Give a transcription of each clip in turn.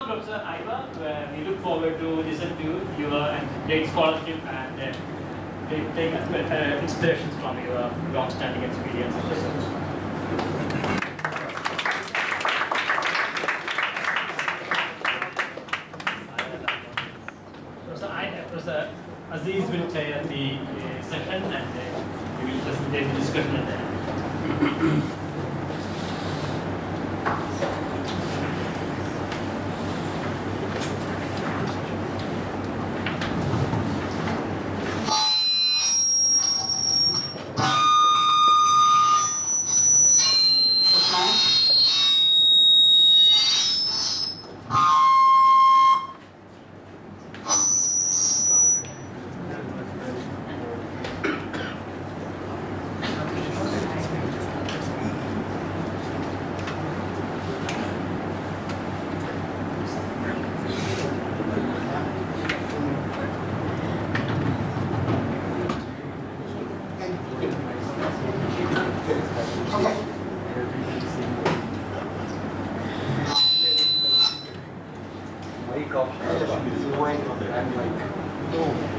Professor Ivar, we look forward to listen to your great scholarship and take inspirations from your long-standing experience and research. Professor Aziz will chair the session and we will facilitate the discussion at the end.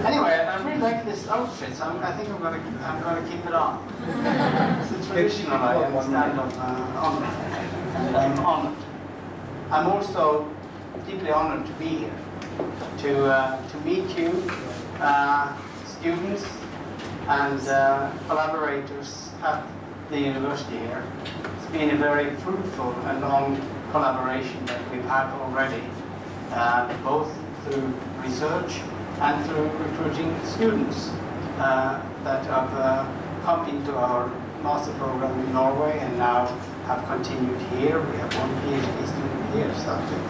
Anyway, I really like this outfit, so I think I'm gonna keep it on. It's a traditional, I understand, on it, and I'm honored. I'm also deeply honored to be here, to meet you, students and collaborators at the university here. It's been a very fruitful and long collaboration that we've had already, both through research and through recruiting students that have come into our master program in Norway and now have continued here. We have one PhD student here, sadly,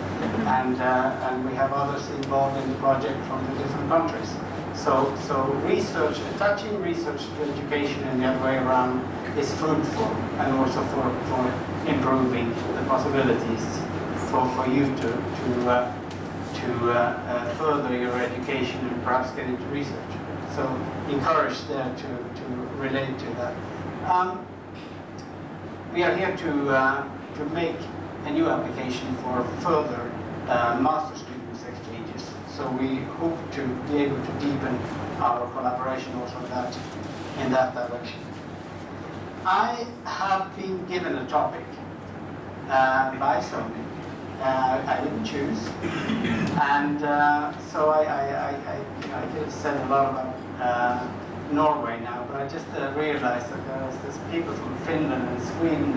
and we have others involved in the project from the different countries. So research, attaching research to education and the other way around is fruitful, and also for improving the possibilities for you to further your education and perhaps get into research. So encouraged there to relate to that. We are here to make a new application for further master students exchanges. So we hope to be able to deepen our collaboration also in that direction. I have been given a topic by somebody. I didn't choose, and so I could have said a lot about Norway now, but I just realized that there's people from Finland and Sweden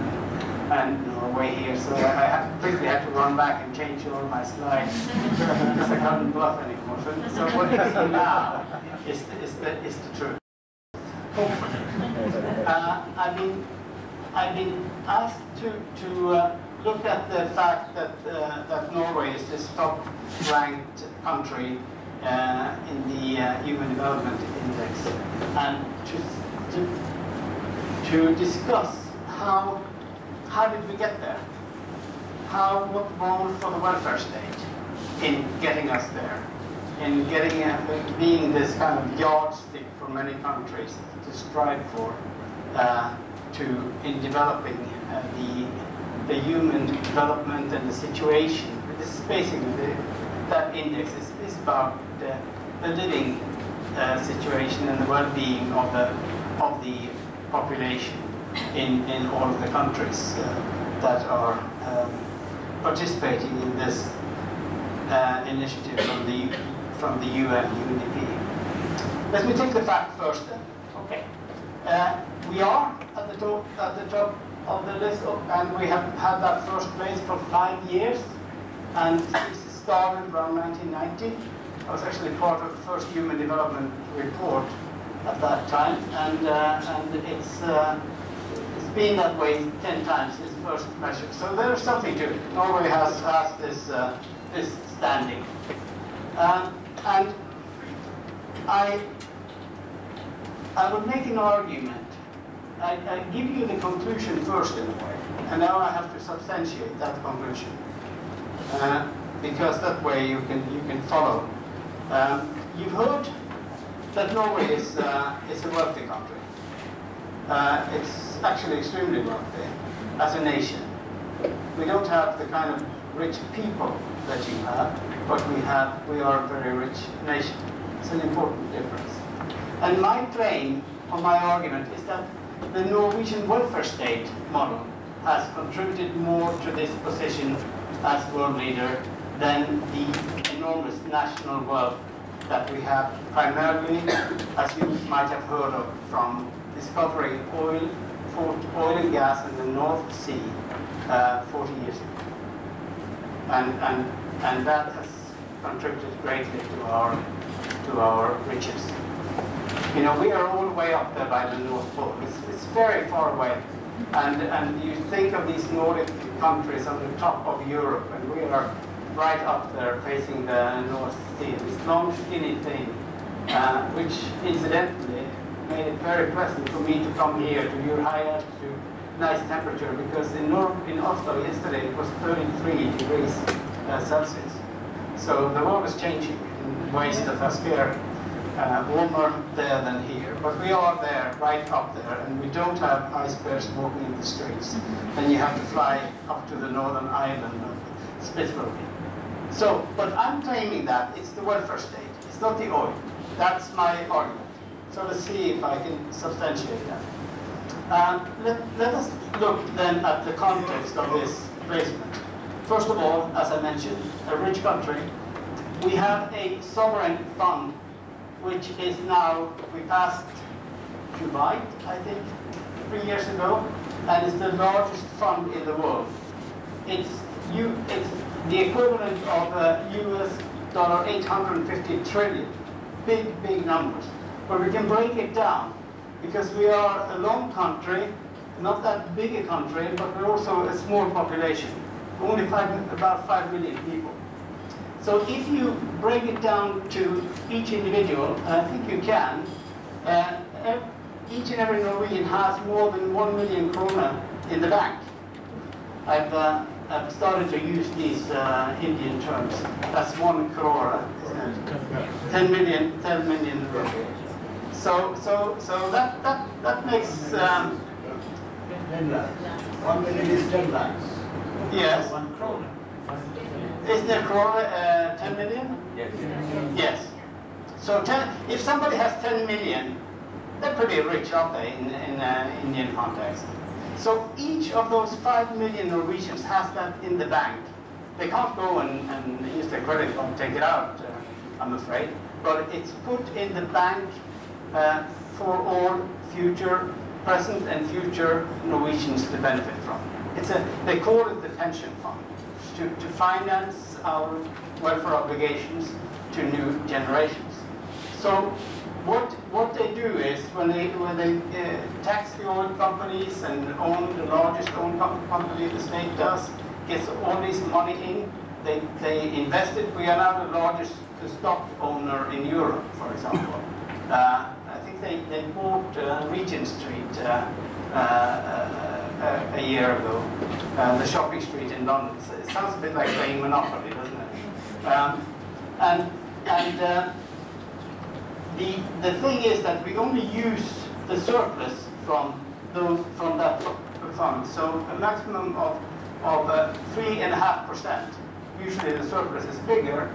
and Norway here, so I quickly had to run back and change all my slides because I couldn't bluff anymore. So what you see now is the truth. I've been asked to look at the fact that Norway is this top-ranked country in the Human Development Index, and to discuss how did we get there? What role for the welfare state in getting us there, in being this kind of yardstick for many countries to strive for, in developing the human development and the situation. This is basically that index is about the living situation and the well-being of the population in all of the countries that are participating in this initiative from the UN UNDP. Let me take the fact first then. Okay, we are at the top of the list, and we have had that first place for 5 years, and this started around 1990. I was actually part of the first Human Development Report at that time, and it's been that way 10 times since first measure. So there's something to it. Norway has this standing, and I would make an argument. I give you the conclusion first in a way, and now I have to substantiate that conclusion, because that way you can follow. You've heard that Norway is a wealthy country. It's actually extremely wealthy as a nation. We don't have the kind of rich people that you have, but we are a very rich nation. It's an important difference. And my claim, or my argument, is that the Norwegian welfare state model has contributed more to this position as world leader than the enormous national wealth that we have, primarily, as you might have heard of, from discovering oil and gas in the North Sea 40 years ago. And that has contributed greatly to our riches. You know, we are all the way up there by the North Pole. It's very far away. And you think of these Nordic countries on the top of Europe, and we are right up there facing the North Sea. This long, skinny thing, which incidentally made it very pleasant for me to come here to your high altitude, nice temperature, because in Oslo yesterday it was 33 degrees Celsius. So the world is changing in ways that are scary. Warmer there than here, but we are there, right up there, and we don't have ice bears walking in the streets. Then you have to fly up to the northern island of Spitsbergen. So, but I'm claiming that it's the welfare state, it's not the oil. That's my argument. So let's see if I can substantiate that. Let us look then at the context of this placement. First of all, as I mentioned, a rich country. We have a sovereign fund, which is now, we passed Kuwait, I think, 3 years ago, and it's the largest fund in the world. It's the equivalent of US dollar 850 trillion. Big numbers. But we can break it down, because we are a long country, not that big a country, but we're also a small population. Only about 5 million people. So if you break it down to each individual, and I think you can, each and every Norwegian has more than 1 million krona in the bank. I've started to use these Indian terms. That's 1 crore, isn't it? 10 million rupees. So that makes 10 lakhs. 1 million is 10 lakhs. Yes. 1 crore. Isn't a crore 10 million? Yes. Yes. So if somebody has 10 million, they're pretty rich, aren't they, in Indian context? So each of those 5 million Norwegians has that in the bank. They can't go and use their credit card and take it out, I'm afraid. But it's put in the bank for all future, present and future Norwegians to benefit from. They call it the pension fund, to finance our welfare obligations to new generations. So what they do is, when they tax the oil companies and own the largest oil company the state does, gets all this money in, they invest it. We are now the largest stock owner in Europe, for example. I think they bought Regent Street a year ago, the shopping street in London. It sounds a bit like playing Monopoly, doesn't it? The thing is that we only use the surplus from that fund. So a maximum of 3.5%. Usually the surplus is bigger,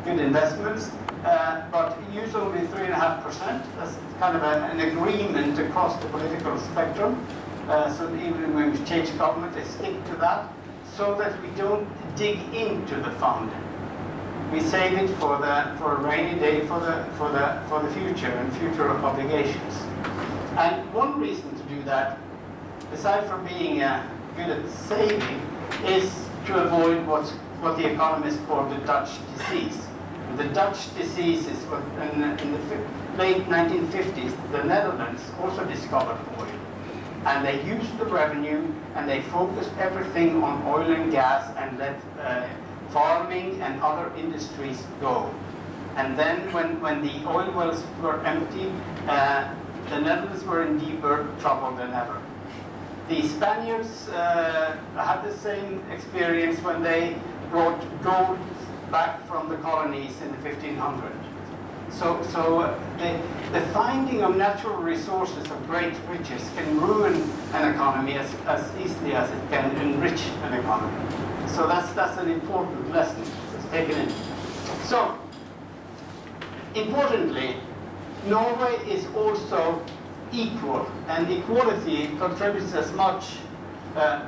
good investments, but use only 3.5%. That's kind of an agreement across the political spectrum. So even when we change government, they stick to that, so that we don't dig into the fund. We save it for a rainy day, for the future and future obligations. And one reason to do that, aside from being good at saving, is to avoid what the economists call the Dutch disease. And the Dutch disease is what in the late 1950s, the Netherlands also discovered oil. And they used the revenue and they focused everything on oil and gas and let farming and other industries go. And then when the oil wells were empty, the Netherlands were in deeper trouble than ever. The Spaniards had the same experience when they brought gold back from the colonies in the 1500s. So the finding of natural resources of great riches can ruin an economy as easily as it can enrich an economy. So that's an important lesson taken in. So, importantly, Norway is also equal, and equality contributes as much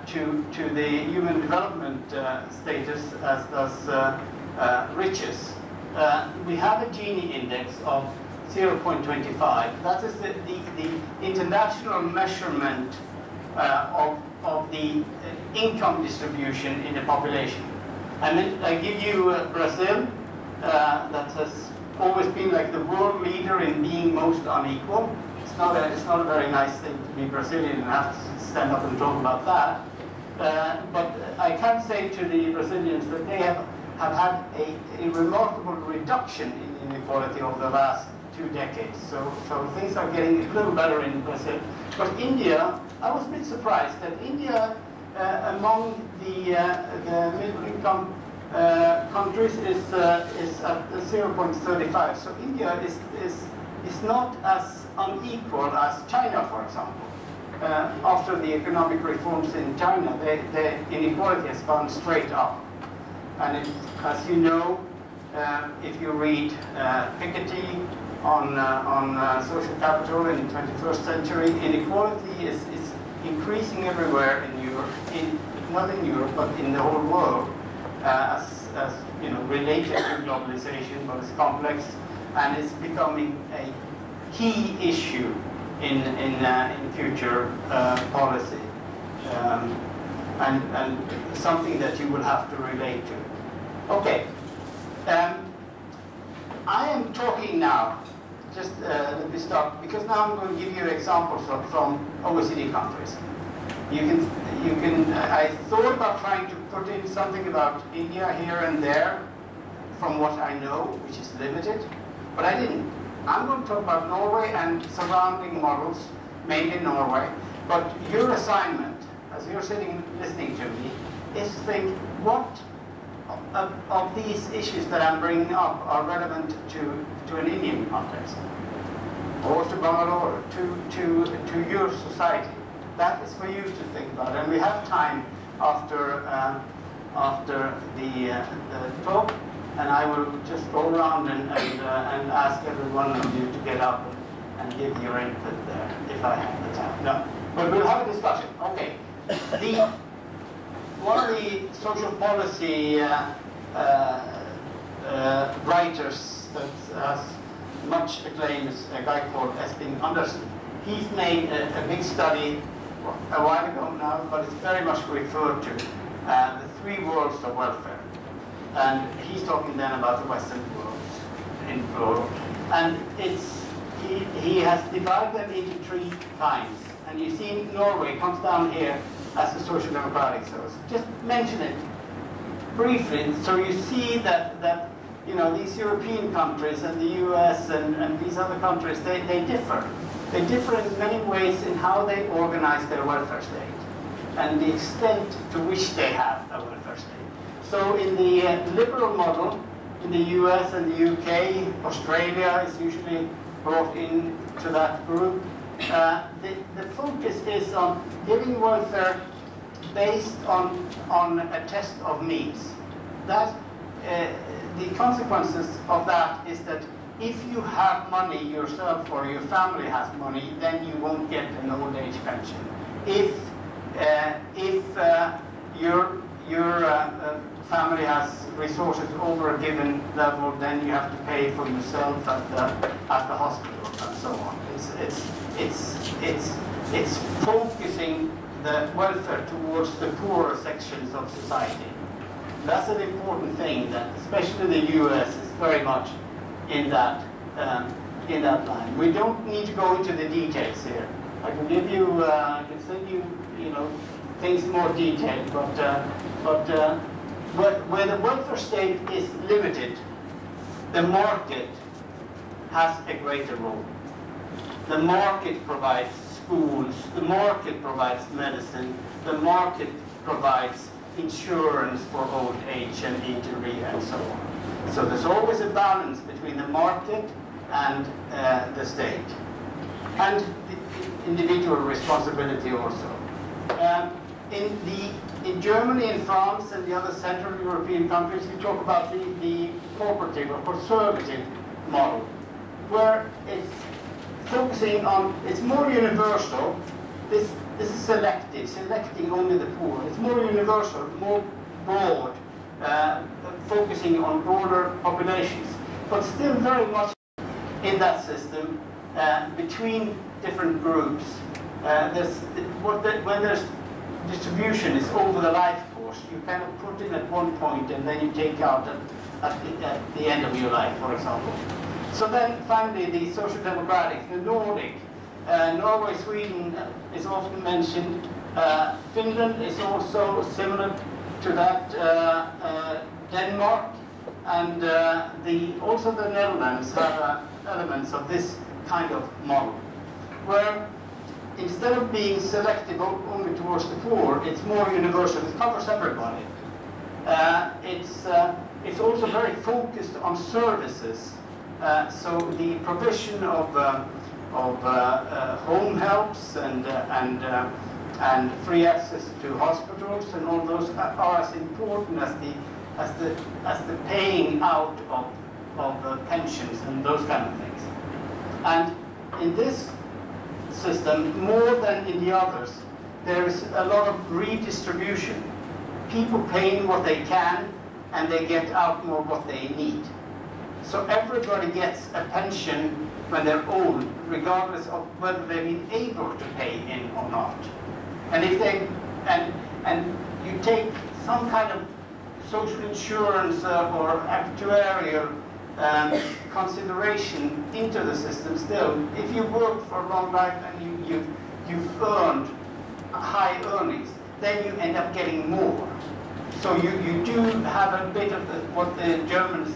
to the human development status as does riches. We have a Gini index of 0.25. That is the international measurement of the income distribution in the population. And then I give you Brazil, that has always been like the world leader in being most unequal. It's not a very nice thing to be Brazilian and have to stand up and talk about that. But I can say to the Brazilians that they have had a remarkable reduction in inequality over the last 2 decades. So things are getting a little better in Brazil. But India, I was a bit surprised that India, among the middle income countries, is at 0.35. So India is not as unequal as China, for example. After the economic reforms in China, the inequality has gone straight up. And as you know, if you read Piketty on social capital in the 21st century, inequality is increasing everywhere in Europe, not in Europe, but in the whole world, as you know, related to globalization, but it's complex, and it's becoming a key issue in future policy, and something that you will have to relate to. Okay, I am talking now. Just let me stop, because now I'm going to give you examples from OECD countries. You can. I thought about trying to put in something about India here and there, from what I know, which is limited, but I didn't. I'm going to talk about Norway and surrounding models, mainly Norway. But your assignment, as you're sitting listening to me, is to think what of these issues that I'm bringing up are relevant to an Indian context, or to Bangalore, to your society. That is for you to think about, and we have time after the talk, and I will just go around and ask every one of you to get up and give your input there, if I have the time. No, but we'll have a discussion. Okay. One of the social policy writers that has much acclaim is a guy called Espen Andersen. He's made a big study a while ago now, but it's very much referred to, the 3 worlds of welfare. And he's talking then about the Western world in plural. And he has divided them into 3 kinds. And you see Norway comes down here as a social democratic source. Just mention it briefly, so you see that you know, these European countries and the US and these other countries, they differ. They differ in many ways in how they organize their welfare state and the extent to which they have a welfare state. So in the liberal model, in the US and the UK, Australia is usually brought into that group. The focus is on giving welfare based on a test of means. That the consequences of that is that if you have money yourself or your family has money, then you won't get an old age pension. If your family has resources over a given level, then you have to pay for yourself at the hospital and so on. It's focusing the welfare towards the poorer sections of society. That's an important thing that, especially the US, is very much in that line. We don't need to go into the details here. I can give you, I can send you, things more detailed. But where the welfare state is limited, the market has a greater role. The market provides schools, the market provides medicine, the market provides insurance for old age and injury and so on. So there's always a balance between the market and the state. And the individual responsibility also. In the in Germany and France and the other Central European countries, we talk about the cooperative or conservative model, where it's focusing on, it's more universal. This is selective, selecting only the poor. It's more universal, more broad, focusing on broader populations, but still very much in that system between different groups. When there's distribution is over the life course, you kind of put in at one point and then you take out at the end of your life, for example. So then finally the social democratic, the Nordic, Norway, Sweden is often mentioned. Finland is also similar to that, Denmark, and also the Netherlands have elements of this kind of model, where instead of being selective only towards the poor, it's more universal. It covers everybody. It's also very focused on services. So the provision of home helps and free access to hospitals and all those are as important as the paying out of pensions and those kind of things. And in this system, more than in the others, there is a lot of redistribution. People paying what they can, and they get out more what they need. So everybody gets a pension when they're old, regardless of whether they've been able to pay in or not. And if they and you take some kind of social insurance or actuarial consideration into the system still. If you work for a long life and you've earned high earnings, then you end up getting more. So you do have a bit of what the Germans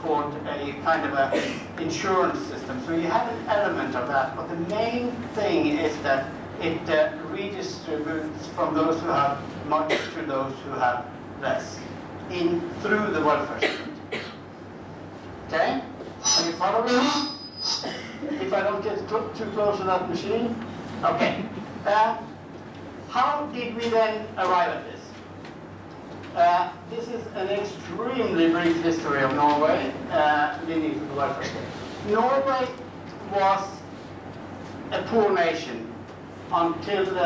called a kind of a insurance system. So you have an element of that, but the main thing is that it redistributes from those who have much to those who have less through the welfare system. Okay? Are you following me? If I don't get too close to that machine? Okay. How did we then arrive at this? This is an extremely brief history of Norway, leading to the welfare state. Norway was a poor nation until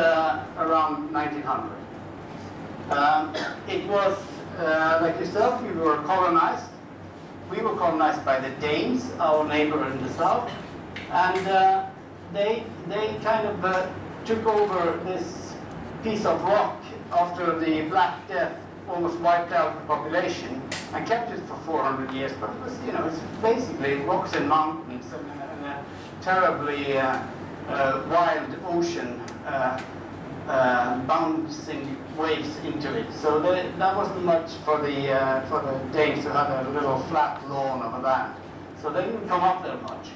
around 1900. It was, like yourself, we were colonized. We were colonized by the Danes, our neighbor in the south, and they kind of took over this piece of rock after the Black Death almost wiped out the population and kept it for 400 years. But it was, it's basically rocks and mountains and a terribly wild ocean bouncing waves into it. So that wasn't much for the Danes who had a little flat lawn of a land. So they didn't come up there much,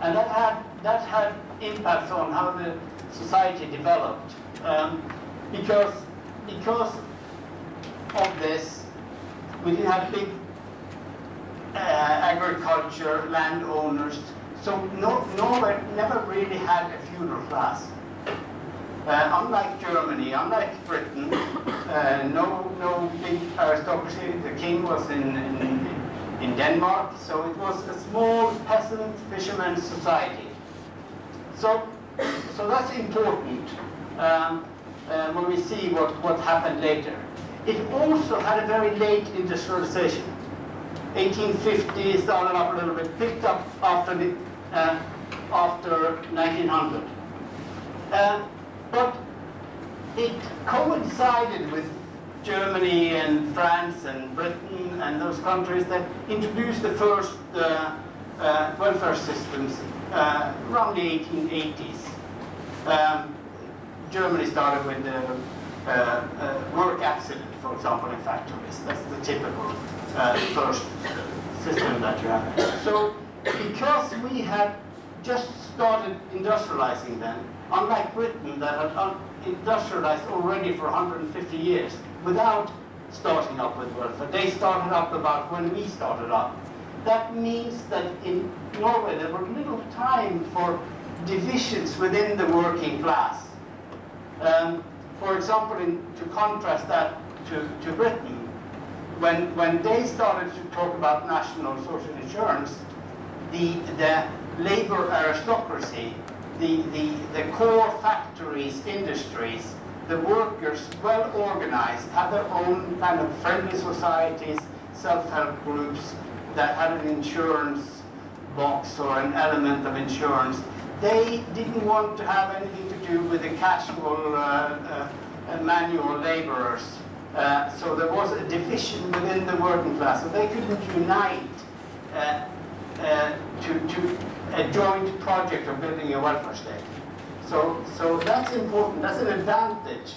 and that had impacts on how the society developed, because of this, we didn't have big agriculture, landowners. So Norway never really had a feudal class. Unlike Germany, unlike Britain, no big aristocracy. The king was in Denmark, so it was a small peasant fisherman society. So that's important when we see what happened later. It also had a very late industrialization. 1850 started up a little bit, picked up after 1900. But it coincided with Germany and France and Britain and those countries that introduced the first welfare systems around the 1880s. Germany started with the work accident, for example, in factories. That's the typical first system that you have. So because we had just started industrializing then, unlike Britain that had industrialized already for 150 years without starting up with welfare. They started up about when we started up. That means that in Norway there was little time for divisions within the working class. for example, to contrast that to Britain, when they started to talk about national social insurance, the labor aristocracy, the core factories, industries, the workers, well organized, had their own kind of friendly societies, self-help groups that had an insurance box or an element of insurance. They didn't want to have anything to do with the casual manual laborers. So there was a division within the working class. So they couldn't unite to a joint project of building a welfare state. So that's important. That's an advantage.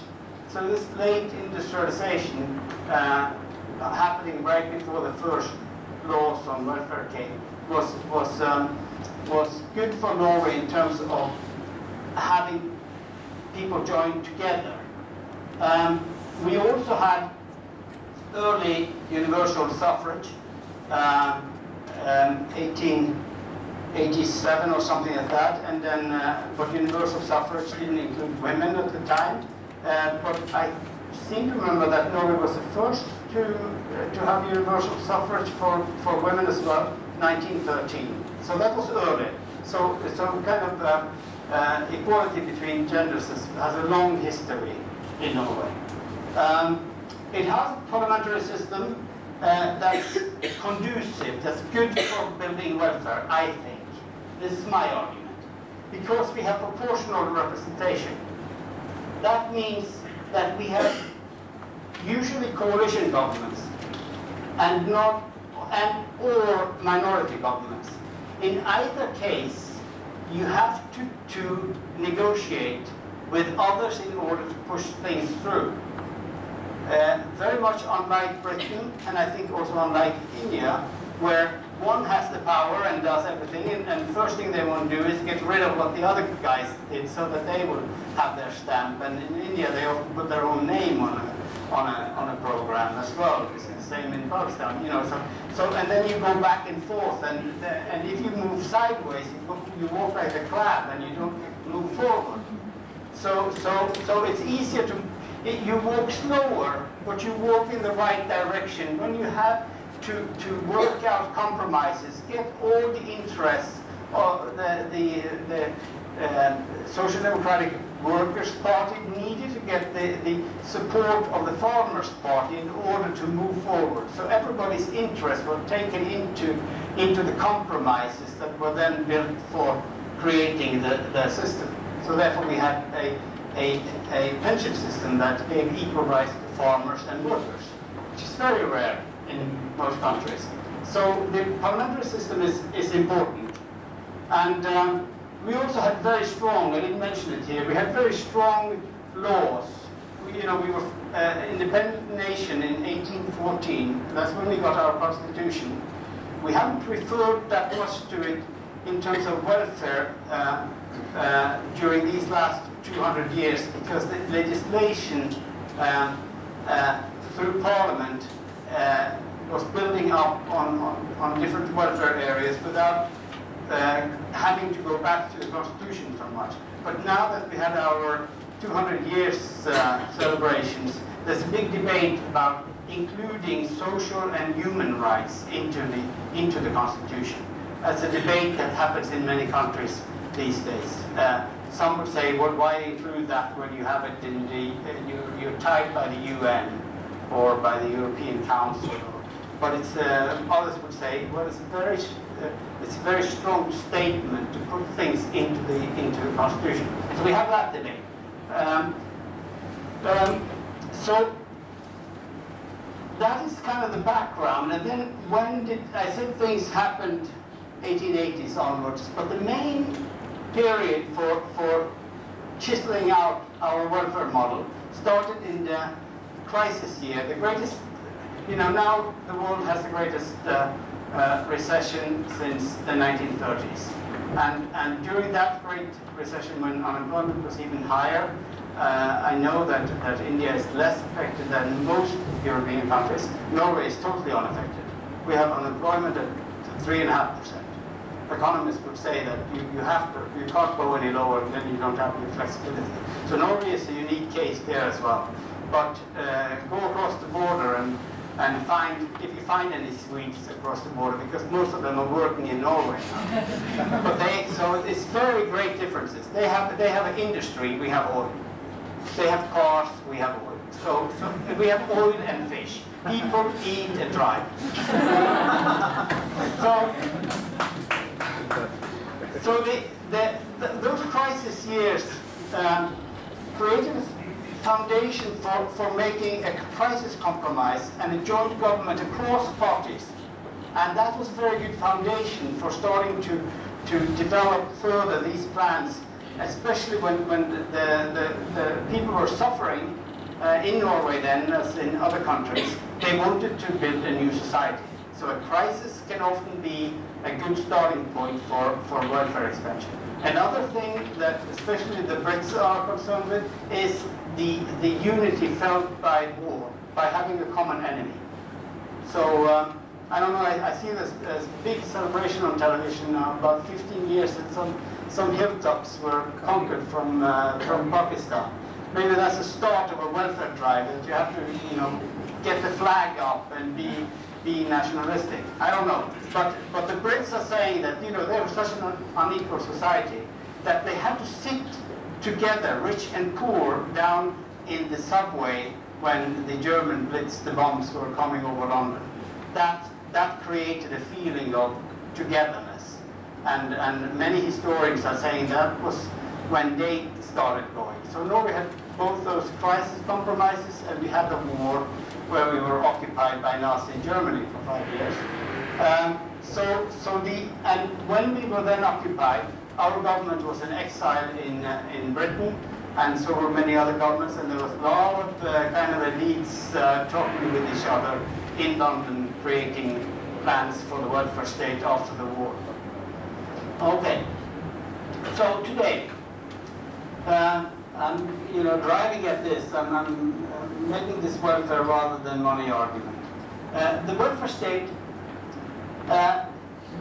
So this late industrialization happening right before the first laws on welfare came was good for Norway in terms of having people join together. We also had early universal suffrage, 1887 or something like that, and then but universal suffrage didn't include women at the time. But I seem to remember that Norway was the first to have universal suffrage for women as well, 1913. So that was early. So kind of equality between genders has a long history in Norway. It has a parliamentary system that's conducive, that's good for building welfare, I think. This is my argument. Because we have proportional representation. That means that we have usually coalition governments or minority governments. In either case, you have to negotiate with others in order to push things through. Very much unlike Britain, and I think also unlike India, where one has the power and does everything, and the first thing they want to do is get rid of what the other guys did so that they will have their stamp. And in India, they often put their own name on a program as well. It's the same in Pakistan, you know. So and then you go back and forth, and if you move sideways, you walk like a crab, and you don't move forward. So it's easier to. You walk slower, but you walk in the right direction. When you have to work out compromises, get all the interests of the Social Democratic Workers' Party needed to get the support of the Farmers' Party in order to move forward. So everybody's interests were taken into the compromises that were then built for creating the system. So therefore we had a pension system that gave equal rights to farmers and workers, which is very rare in most countries. So the parliamentary system is important. And we also had very strong, I didn't mention it here, we had very strong laws. We were an independent nation in 1814. That's when we got our constitution. We haven't referred that much to it in terms of welfare during these last 200 years, because the legislation through Parliament was building up on different welfare areas without having to go back to the Constitution so much. But now that we had our 200 years celebrations, there's a big debate about including social and human rights into the Constitution. That's a debate that happens in many countries these days. Some would say, well, why include that when you have it in you're tied by the UN or by the European Council? But it's others would say, well, it's a very strong statement to put things into the Constitution. So we have that debate. So that is kind of the background. And then I said things happened 1880s onwards, but the main period for chiseling out our welfare model started in the crisis year. The greatest, now the world has the greatest recession since the 1930s. And during that great recession, when unemployment was even higher, I know that India is less affected than most European countries. Norway is totally unaffected. We have unemployment at 3.5%. economists would say that you can't go any lower, and then you don't have any flexibility. So Norway is a unique case there as well. But go across the border and find, if you find any Swedes across the border, because most of them are working in Norway now. But so it's very great differences. They have an industry, we have oil. They have cars, we have oil. So we have oil and fish. People eat and drive. So those crisis years created a foundation for making a crisis compromise and a joint government across parties. And that was a very good foundation for starting to develop further these plans, especially when the people were suffering in Norway then, as in other countries. They wanted to build a new society. So a crisis can often be a good starting point for welfare expansion. Another thing that especially the Brits are concerned with is the unity felt by war, by having a common enemy. So I don't know, I see this as a big celebration on television now. About 15 years and some hilltops were conquered from Pakistan. Maybe that's the start of a welfare drive, that you have to, get the flag up and be nationalistic. I don't know. But the Brits are saying that, they were such an unequal society that they had to sit together, rich and poor, down in the subway when the German blitz, the bombs were coming over London. That created a feeling of togetherness. And many historians are saying that was when they started going. So Norway had both those crisis compromises, and we had a war where we were occupied by Nazi Germany for 5 years. And when we were then occupied, our government was in exile in Britain, and so were many other governments, and there was a lot of kind of elites talking with each other in London, creating plans for the welfare state after the war. Okay, so today, I'm driving at this, and I'm making this welfare rather than money argument. The welfare state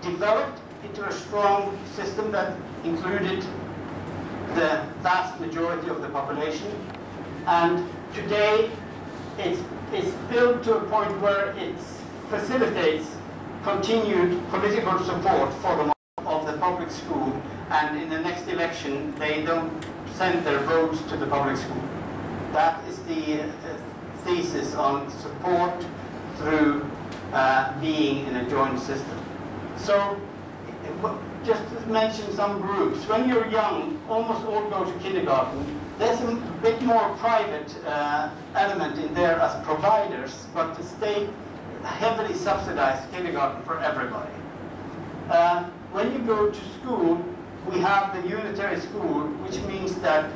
developed into a strong system that included the vast majority of the population, and today it's built to a point where it facilitates continued political support for the of the public school, and in the next election they don't send their votes to the public school. That is the thesis on support through being in a joint system. So, just to mention some groups, when you're young, almost all go to kindergarten. There's a bit more private element in there as providers, but the state heavily subsidized kindergarten for everybody. When you go to school, we have the unitary school, which means that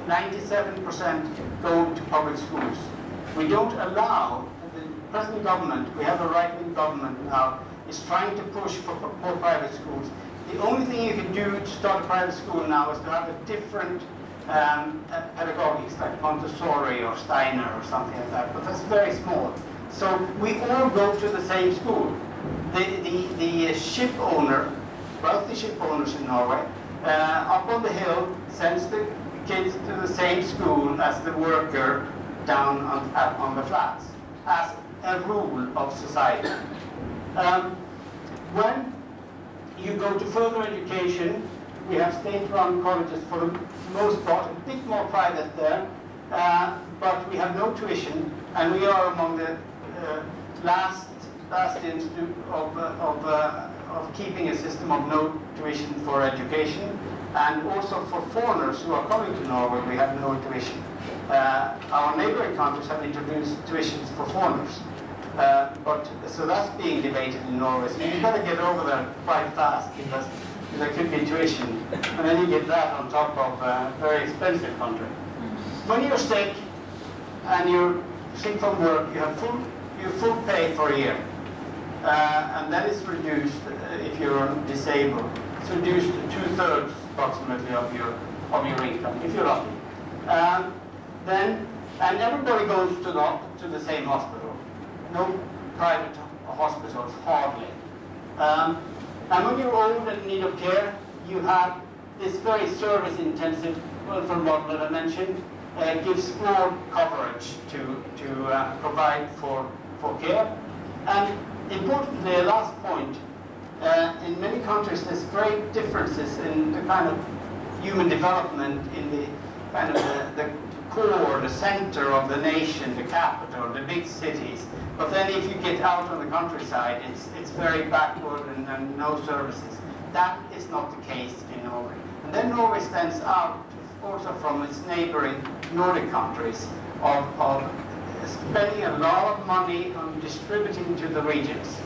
97% go to public schools. We don't allow, the present government, we have a right-wing government now, is trying to push for more private schools. The only thing you can do to start a private school now is to have a different pedagogics, like Montessori or Steiner or something like that, but that's very small. So we all go to the same school. The ship owner, wealthy ship owners in Norway, up on the hill sends the kids to the same school as the worker down on the flats, as a rule of society. When you go to further education, we have state-run colleges for the most part, a bit more private there, but we have no tuition, and we are among the last bastions of keeping a system of no tuition for education, and also for foreigners who are coming to Norway, we have no tuition. Our neighboring countries have introduced tuitions for foreigners, so that's being debated in Norway. So you better get over there quite fast, because there could be tuition, and then you get that on top of a very expensive country. When you're sick and you're sick from work, you have full pay for a year, and that is reduced if you're disabled. It's reduced to 2/3 approximately of your income, if you're lucky. And everybody goes to the same hospital. No private hospitals, hardly. And when you're old and in need of care, you have this very service-intensive welfare model that I mentioned, gives broad coverage to provide for care. And importantly, a last point, in many countries there's great differences in the kind of human development in the kind of the core, the center of the nation, the capital, the big cities. But then if you get out on the countryside, it's very backward and no services. That is not the case in Norway. And then Norway stands out also from its neighboring Nordic countries of spending a lot of money on distributing to the regions.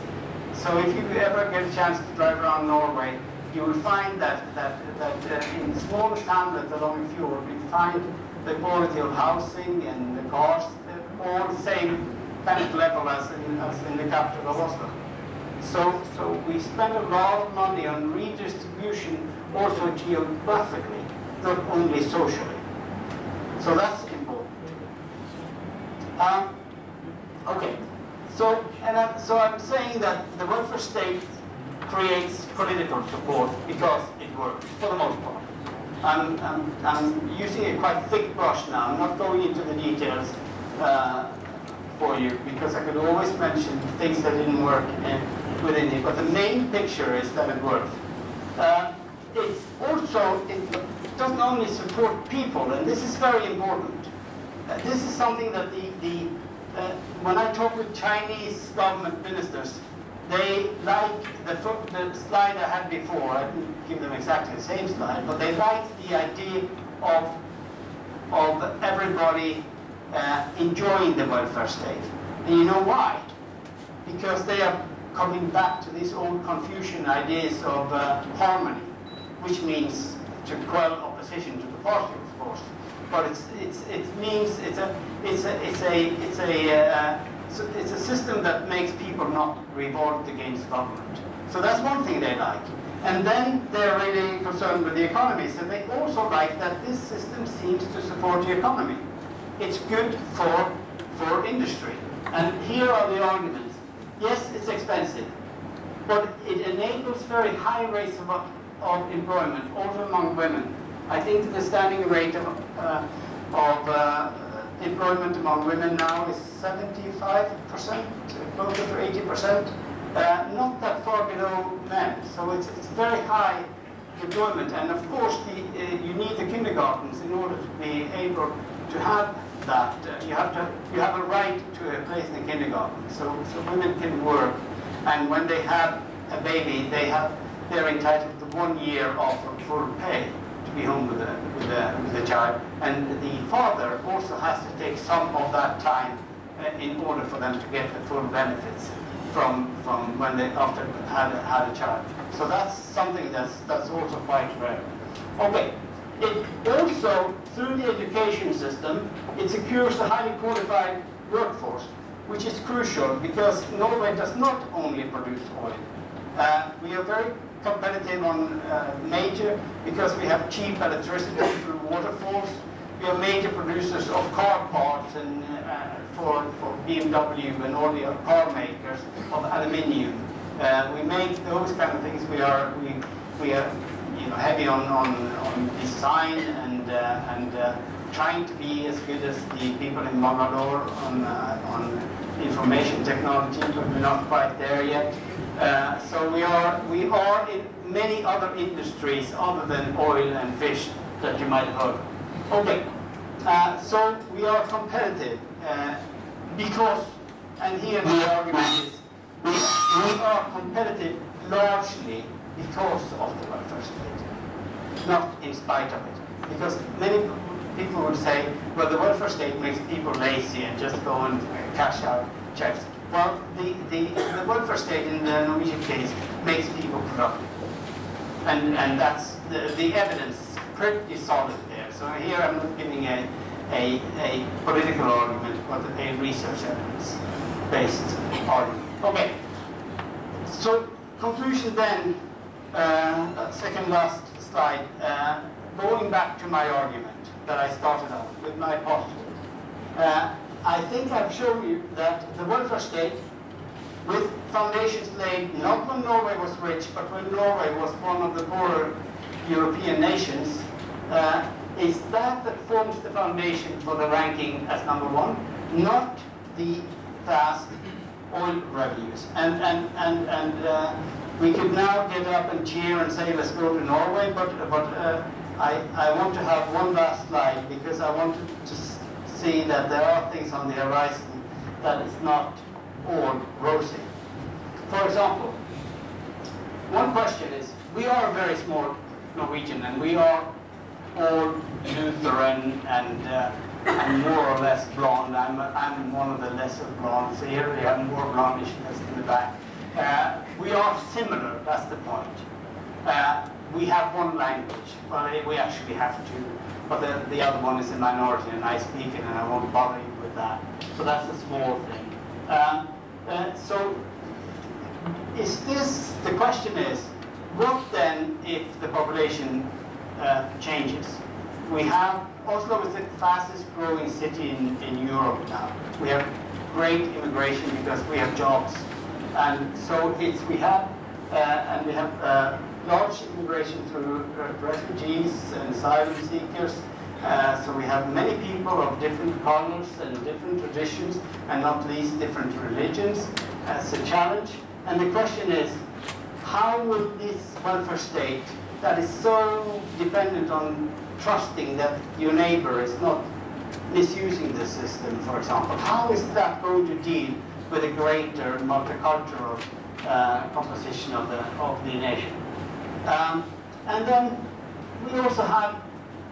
So if you ever get a chance to drive around Norway, you will find that in the smallest hamlets along the fjord, you find the quality of housing and the cars, all the same kind of level as in the capital of Oslo. So we spend a lot of money on redistribution, also geographically, not only socially. So that's important. Okay. So I'm saying that the welfare state creates political support because it works for the most part. I'm using a quite thick brush now. I'm not going into the details for you because I could always mention things that didn't work within it. But the main picture is that it works. It doesn't only support people, and this is very important. This is something that when I talk with Chinese government ministers, they like the slide I had before. I didn't give them exactly the same slide, but they like the idea of everybody enjoying the welfare state. And you know why? Because they are coming back to these old Confucian ideas of harmony, which means to quell opposition to the party, of course. But it means it's a system that makes people not revolt against government. So that's one thing they like. And then they're really concerned with the economy. So they also like that this system seems to support the economy. It's good for industry. And here are the arguments. Yes, it's expensive, but it enables very high rates of employment, also among women. I think the standing rate of employment among women now is 75%, closer to 80%, not that far below men. So it's very high employment, and of course you need the kindergartens in order to be able to have that. You have a right to a place in the kindergarten, so women can work, and when they have a baby, they're entitled to 1 year of full pay to be home with the child, and the father also has to take some of that time in order for them to get the full benefits from when they after had a child. So that's something that's also quite rare. Okay, it also through the education system it secures a highly qualified workforce, which is crucial because Norway does not only produce oil. We are very competitive on because we have cheap electricity through waterfalls. We are major producers of car parts and for BMW and all the car makers of aluminium. We make those kind of things. We are heavy on design and trying to be as good as the people in Bangalore on information technology, but we're not quite there yet. So we are in many other industries other than oil and fish that you might have heard. Okay, so we are competitive because, and here the argument is, we are competitive largely because of the welfare state, not in spite of it. Because many people would say, well, the welfare state makes people lazy and just go and cash out checks. Well, the welfare state in the Norwegian case makes people productive. And that's the evidence is pretty solid there. So here I'm not giving a political argument, but a research evidence-based argument. Okay. So conclusion then, second last slide, going back to my argument that I started out with my postulate. I think I've shown you that the welfare state with foundations laid not when Norway was rich, but when Norway was one of the poorer European nations, is that forms the foundation for the ranking as number one, not the vast oil revenues. And we could now get up and cheer and say, let's go to Norway, but I want to have one last slide, because I want to see that there are things on the horizon that is not all rosy. For example, one question is, we are a very small Norwegian, and we are all Lutheran and more or less blonde. I'm one of the lesser blondes here. We have more blondishness in the back. We are similar, that's the point. We have one language. Well, we actually have two, but the other one is a minority, and I speak it, and I won't bother you with that. So that's a small thing. So is this, the question is, what then if the population changes? We have, Oslo is the fastest growing city in Europe now. We have great immigration because we have jobs. And so we have large immigration through refugees and asylum seekers. So we have many people of different colors and different traditions, and not least different religions as a challenge. And the question is, how will this welfare state that is so dependent on trusting that your neighbor is not misusing the system, for example, how is that going to deal with a greater multicultural composition of the nation? And then we also have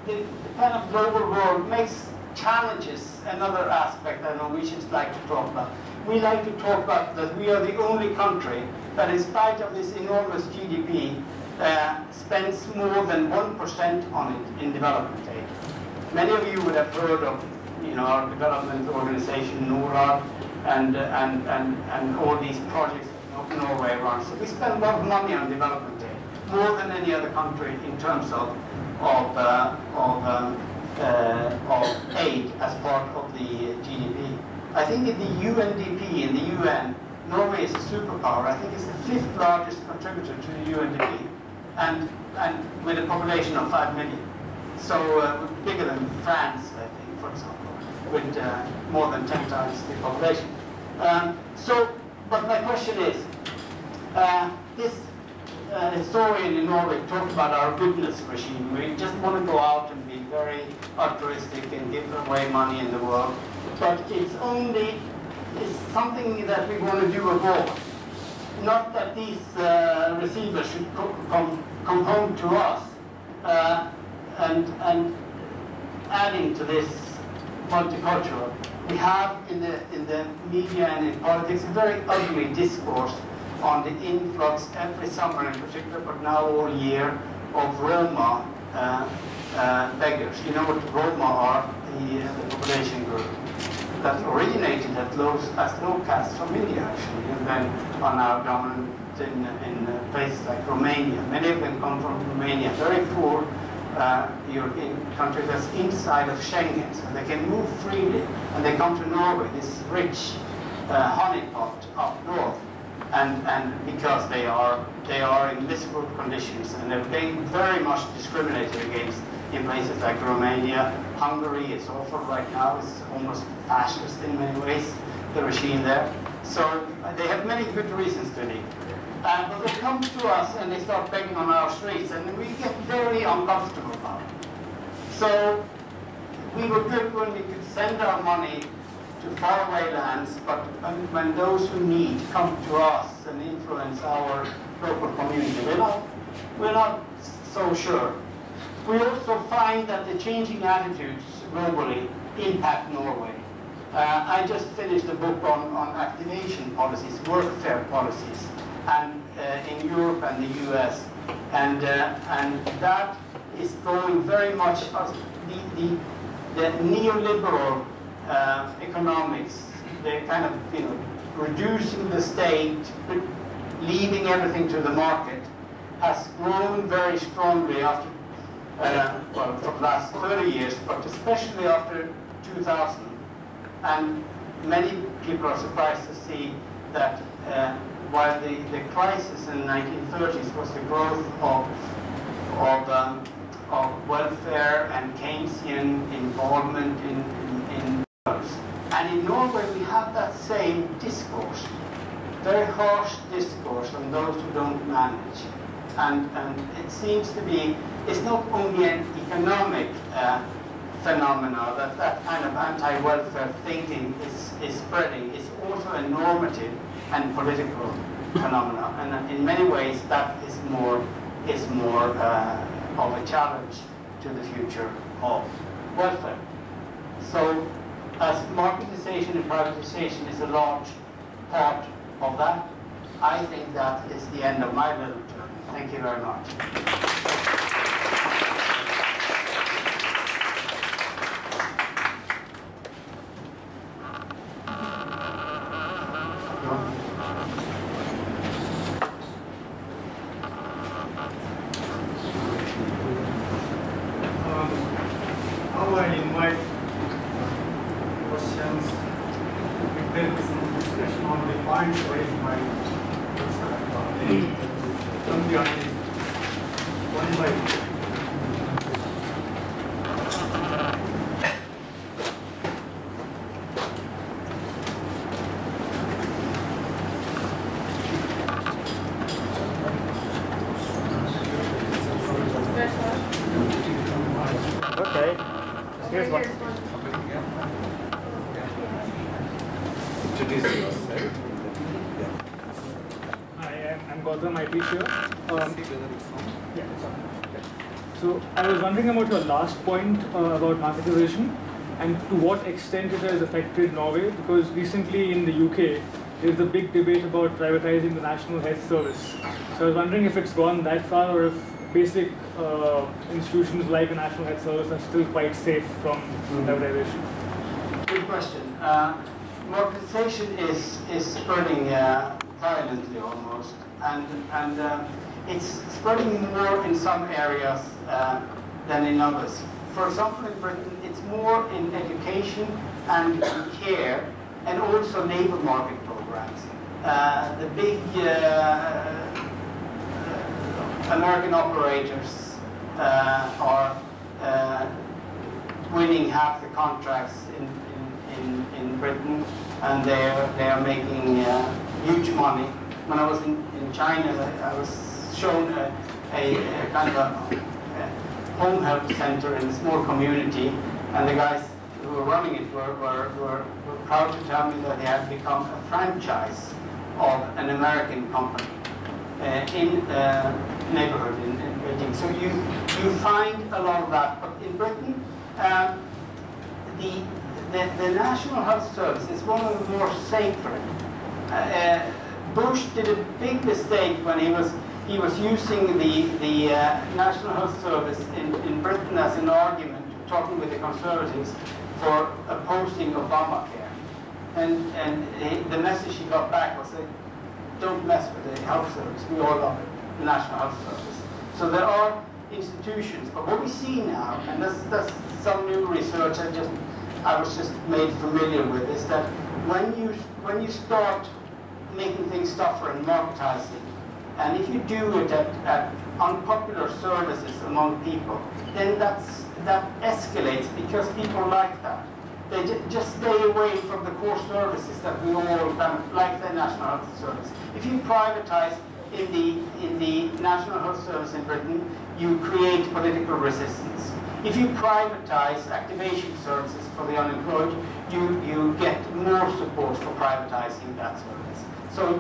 the kind of global world makes challenges another aspect that Norwegians like to talk about. We like to talk about that we are the only country that, in spite of this enormous GDP, spends more than 1% on it in development aid. Many of you would have heard of, our development organization NORAD and all these projects that Norway runs. So we spend a lot of money on development aid, more than any other country in terms of aid as part of the GDP. I think in the UNDP, in the UN, Norway is a superpower. I think it's the 5th largest contributor to the UNDP, and with a population of 5 million. So bigger than France, I think, for example, with more than 10 times the population. But my question is, this historian in Norway talked about our goodness regime. We just want to go out and be very altruistic and give away money in the world. But it's something that we want to do abroad. Not that these receivers should come home to us, and adding to this multicultural. We have in the media and in politics a very ugly discourse on the influx every summer in particular, but now all year, of Roma beggars. You know what Roma are? The population group that originated as low caste from India, actually, and then are now dominant in places like Romania. Many of them come from Romania, very poor European country that's inside of Schengen, so they can move freely, and they come to Norway, this rich honeypot up north, and because they are in miserable conditions, and they're being very much discriminated against in places like Romania. Hungary is awful right now. It's almost fascist in many ways, the regime there. So they have many good reasons to leave. But they come to us and they start begging on our streets, and we get very uncomfortable about it. So we were good when we could send our money to faraway lands, but when those who need come to us and influence our local community, we're not so sure. We also find that the changing attitudes globally impact Norway. I just finished a book on activation policies, workfare policies, and in Europe and the US, and that is going very much the neoliberal economics, the kind of reducing the state, leaving everything to the market, has grown very strongly after. Well, for the last 30 years, but especially after 2000. And many people are surprised to see that while the crisis in the 1930s was the growth of welfare and Keynesian involvement in drugs. And in Norway we have that same discourse, very harsh discourse on those who don't manage. And it seems to be, it's not only an economic phenomena that kind of anti-welfare thinking is spreading, it's also a normative and political phenomena. And in many ways that is more of a challenge to the future of welfare. So as marketization and privatization is a large part of that, I think that is the end of my little journey. Thank you very much. Now I invite questions. If there is some discussion on the points raised by from the audience, one by one. Okay. Here's one. Introduce yourself. Hi, I'm Gautam, I teach here. Yeah, it's on. Okay. So I was wondering about your last point about marketization and to what extent it has affected Norway, because recently in the UK there's a big debate about privatizing the National Health Service. So I was wondering if it's gone that far or if basic institutions like the National Health Service are still quite safe from privatization. Good question. Marketization is spreading violently almost, and it's spreading more in some areas than in others. For example, in Britain, it's more in education and in care, and also labor market programs. The big American operators are winning half the contracts in Britain, and they are making huge money. When I was in China, I was shown a kind of a home health center in a small community, and the guys who were running it were proud to tell me that they had become a franchise of an American company in neighborhood in Beijing. So you find a lot of that, but in Britain, the National Health Service is one of the more sacred. Bush did a big mistake when he was using the National Health Service in Britain as an argument, talking with the Conservatives, for opposing Obamacare. And the message he got back was that don't mess with the health service. We all love it, the National Health Service. So there are institutions, but what we see now, and that's some new research I was just made familiar with, is that when you start making things tougher and marketizing, and if you do it at unpopular services among people, then that escalates because people like that. They just stay away from the core services that we all kind of like the National Health Service. If you privatize in the National Health Service in Britain, you create political resistance. If you privatize activation services for the unemployed, you get more support for privatizing that service. So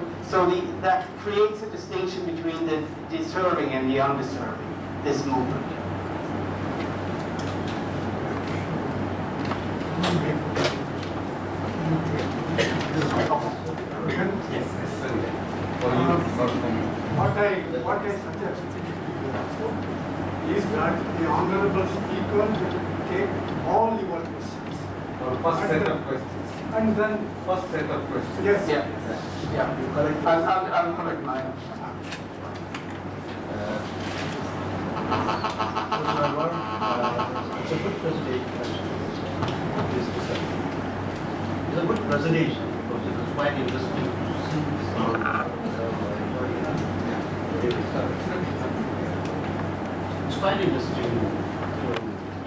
that creates a distinction between the deserving and the undeserving, this movement. What I suggest is that the Honorable Speaker take all your questions. First set of questions. And then First set of questions. yes. Yeah. You correct. I'll correct mine. It's a good presentation. It's a good presentation because it was quite interesting to It's quite interesting to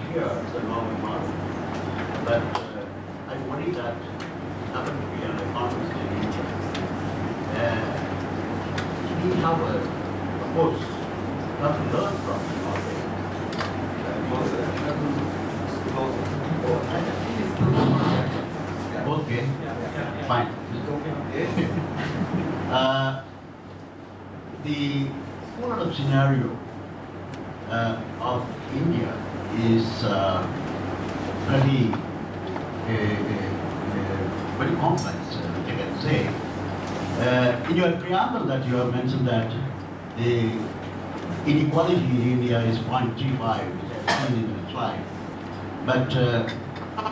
hear the Norway model, but I worry that it happened to be an economist in India. We have of course, not to learn from Norway. Okay, fine. The overall scenario of India is pretty very complex, which I can say. In your preamble that you have mentioned that the inequality in India is 0.35, which I've seen in the slide. But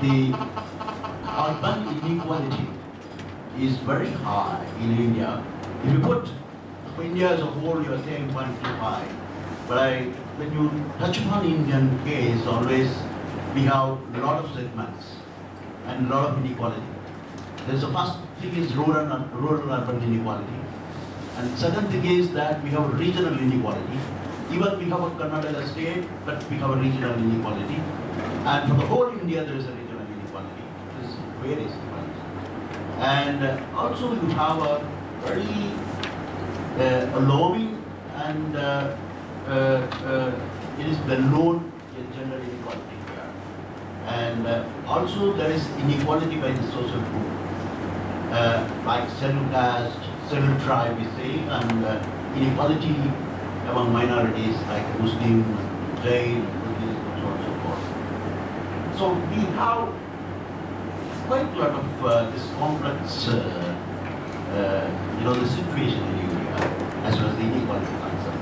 the urban inequality is very high in India. If you put India as a whole, you are saying 0.25. But when you touch upon Indian case, always we have a lot of segments and a lot of inequality. There's the first thing is rural-urban inequality. And second thing is that we have regional inequality. Even we have a Karnataka state, but we have a regional inequality. And for the whole India, there is a regional inequality. There is various inequalities. And also you have a very alarming and it is well known gender inequality here. And also there is inequality by the social group. Like scheduled caste, scheduled tribe, we say, and inequality among minorities like Muslim, Jain, Buddhist, and so on and so forth. So we have quite a lot of this complex, the situation in India as well as the inequality concern.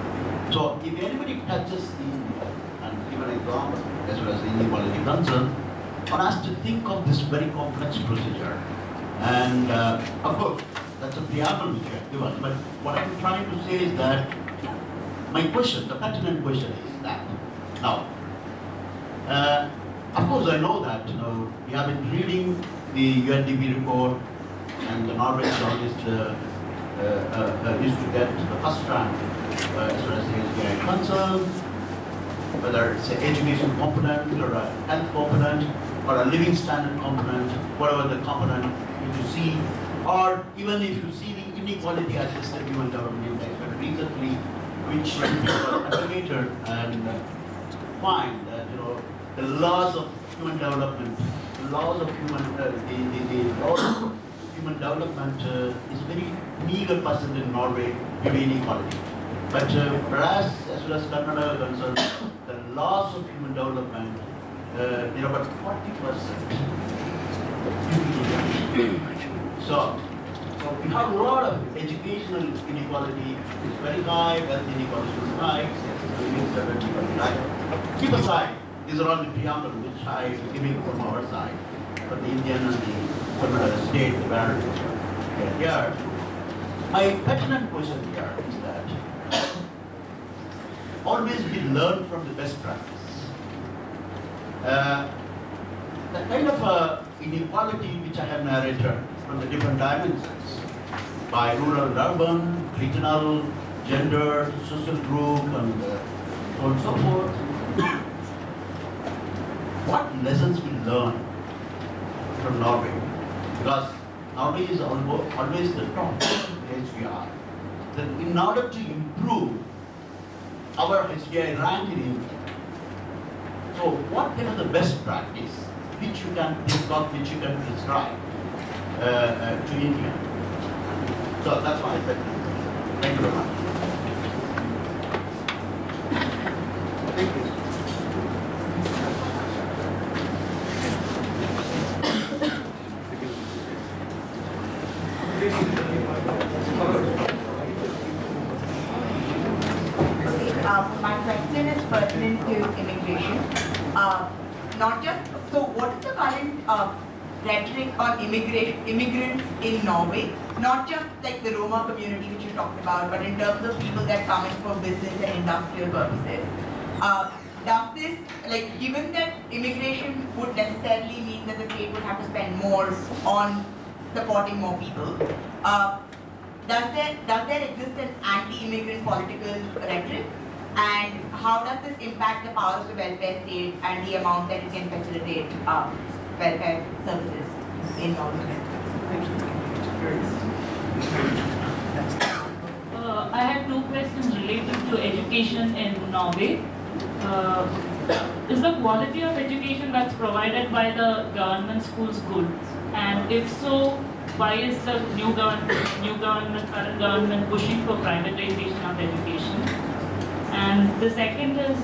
So if anybody touches India and give an example as well as the inequality concern, one has to think of this very complex procedure. And of course, that's a preamble which you have given. But what I'm trying to say is that my question, the pertinent question is that now, of course, I know that we have been reading the UNDP report, and the Norway is always used to get the first rank as far as the SBI concerned, whether it's an education component or a health component or a living standard component, whatever the component which you see, or even if you see the inequality adjusted human development index, but recently which people aggregated and find that the laws of human development, the laws of human human development is very meager percent in Norway due to inequality. But whereas as well as Canada is concerned, the laws of human development, about 40% due to inequality. So we have a lot of educational inequality is very high, wealth inequality is high, keep aside, these are all the preamble which I am giving from our side, from the Indian and the state where here. My pertinent question here is that always we learn from the best practice. The kind of inequality which I have narrated from the different dimensions by rural and urban, regional, gender, social group, and so on and so forth. What lessons we learn from Norway? Because Norway is always the top HBI. That in order to improve our HBI rank in India, so what kind of the best practice which you can think of, which you can prescribe to India? So that's why I said thank you very much. Thank you. My question is pertinent to immigration. Not just, so what is the current rhetoric on immigrants in Norway? Not just like the Roma community which you talked about, but in terms of people that come in for business and industrial purposes. Does this, given that immigration would necessarily mean that the state would have to spend more on supporting more people, does there exist an anti-immigrant political rhetoric? And how does this impact the powers of the welfare state and the amount that it can facilitate welfare services in Norway? I have two questions related to education in Norway. Is the quality of education that's provided by the government schools good? And if so, why is the current government pushing for privatization of education? And the second is,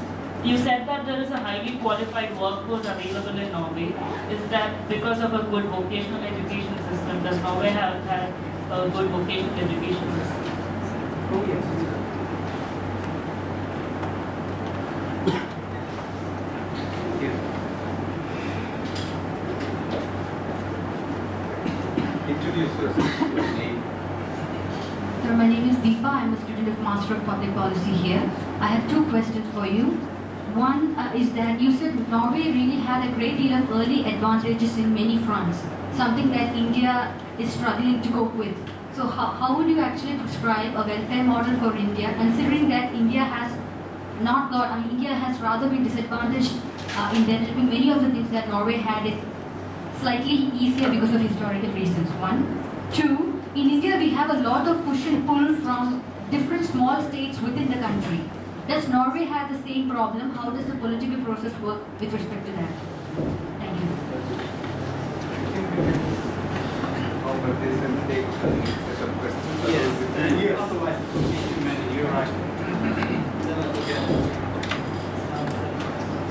you said that there is a highly qualified workforce available in Norway. Is that because of a good vocational education system? Does Norway have a good vocational education system? Oh, yes. Introduce yourself. Your name. Sir, my name is Deepa. I'm a student of Master of Public Policy here. I have two questions for you. One is that you said Norway really had a great deal of early advantages in many fronts, something that India is struggling to cope with. So how would you actually prescribe a welfare model for India, considering that India has not got, India has rather been disadvantaged in developing many of the things that Norway had it slightly easier because of historical reasons, one. Two, in India we have a lot of push and pull from different small states within the country. Does Norway have the same problem? How does the political process work with respect to that? Thank you. This will take the next set of questions. Yes, otherwise it will be too many. You're right.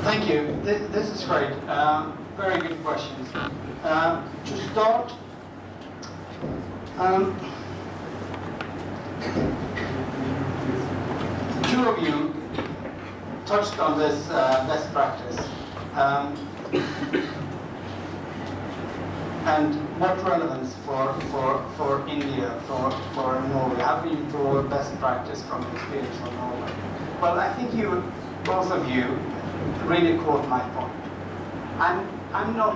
Thank you. This is great. Very good questions. To start, two of you touched on this best practice. And what relevance for India, for Norway? How do you draw best practice from the experience of Norway? Well, I think both of you really caught my point. I'm not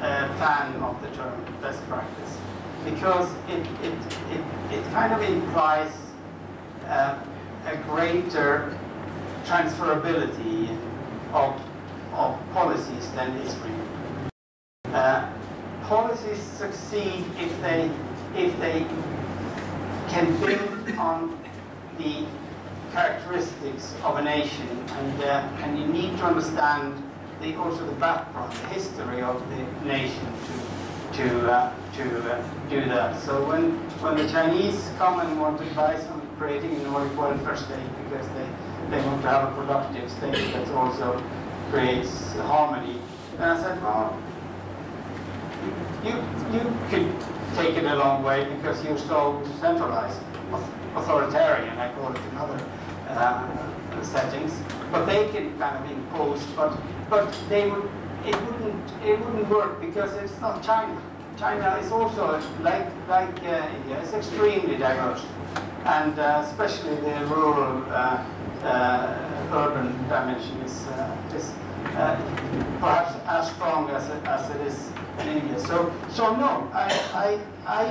a fan of the term best practice because it kind of implies a greater transferability of policies than is real. Policies succeed if they can build on the characteristics of a nation, and you need to understand also the background, the history of the nation to do that. So when the Chinese come and want to advise on creating a Nordic welfare state because they want to have a productive state that also creates harmony, and I said, well, you could take it a long way because you're so centralized, authoritarian, I call it in other settings. But they can kind of impose, but it wouldn't work because it's not China. China is also like India. It's extremely diverse, and especially the rural urban dimension is perhaps as strong as it is in India. So no, I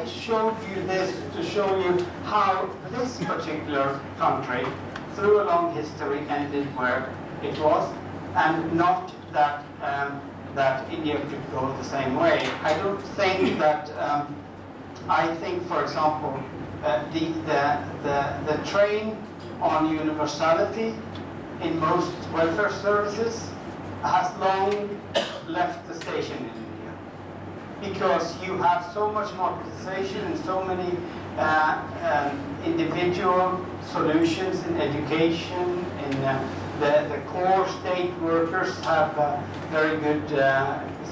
showed you this to show you how this particular country, through a long history, ended where it was, and not that that India could go the same way. I don't think that. I think, for example, the train on universality in most welfare services has long left the station in India because you have so much marketization and so many individual solutions in education. In the core state workers have very good.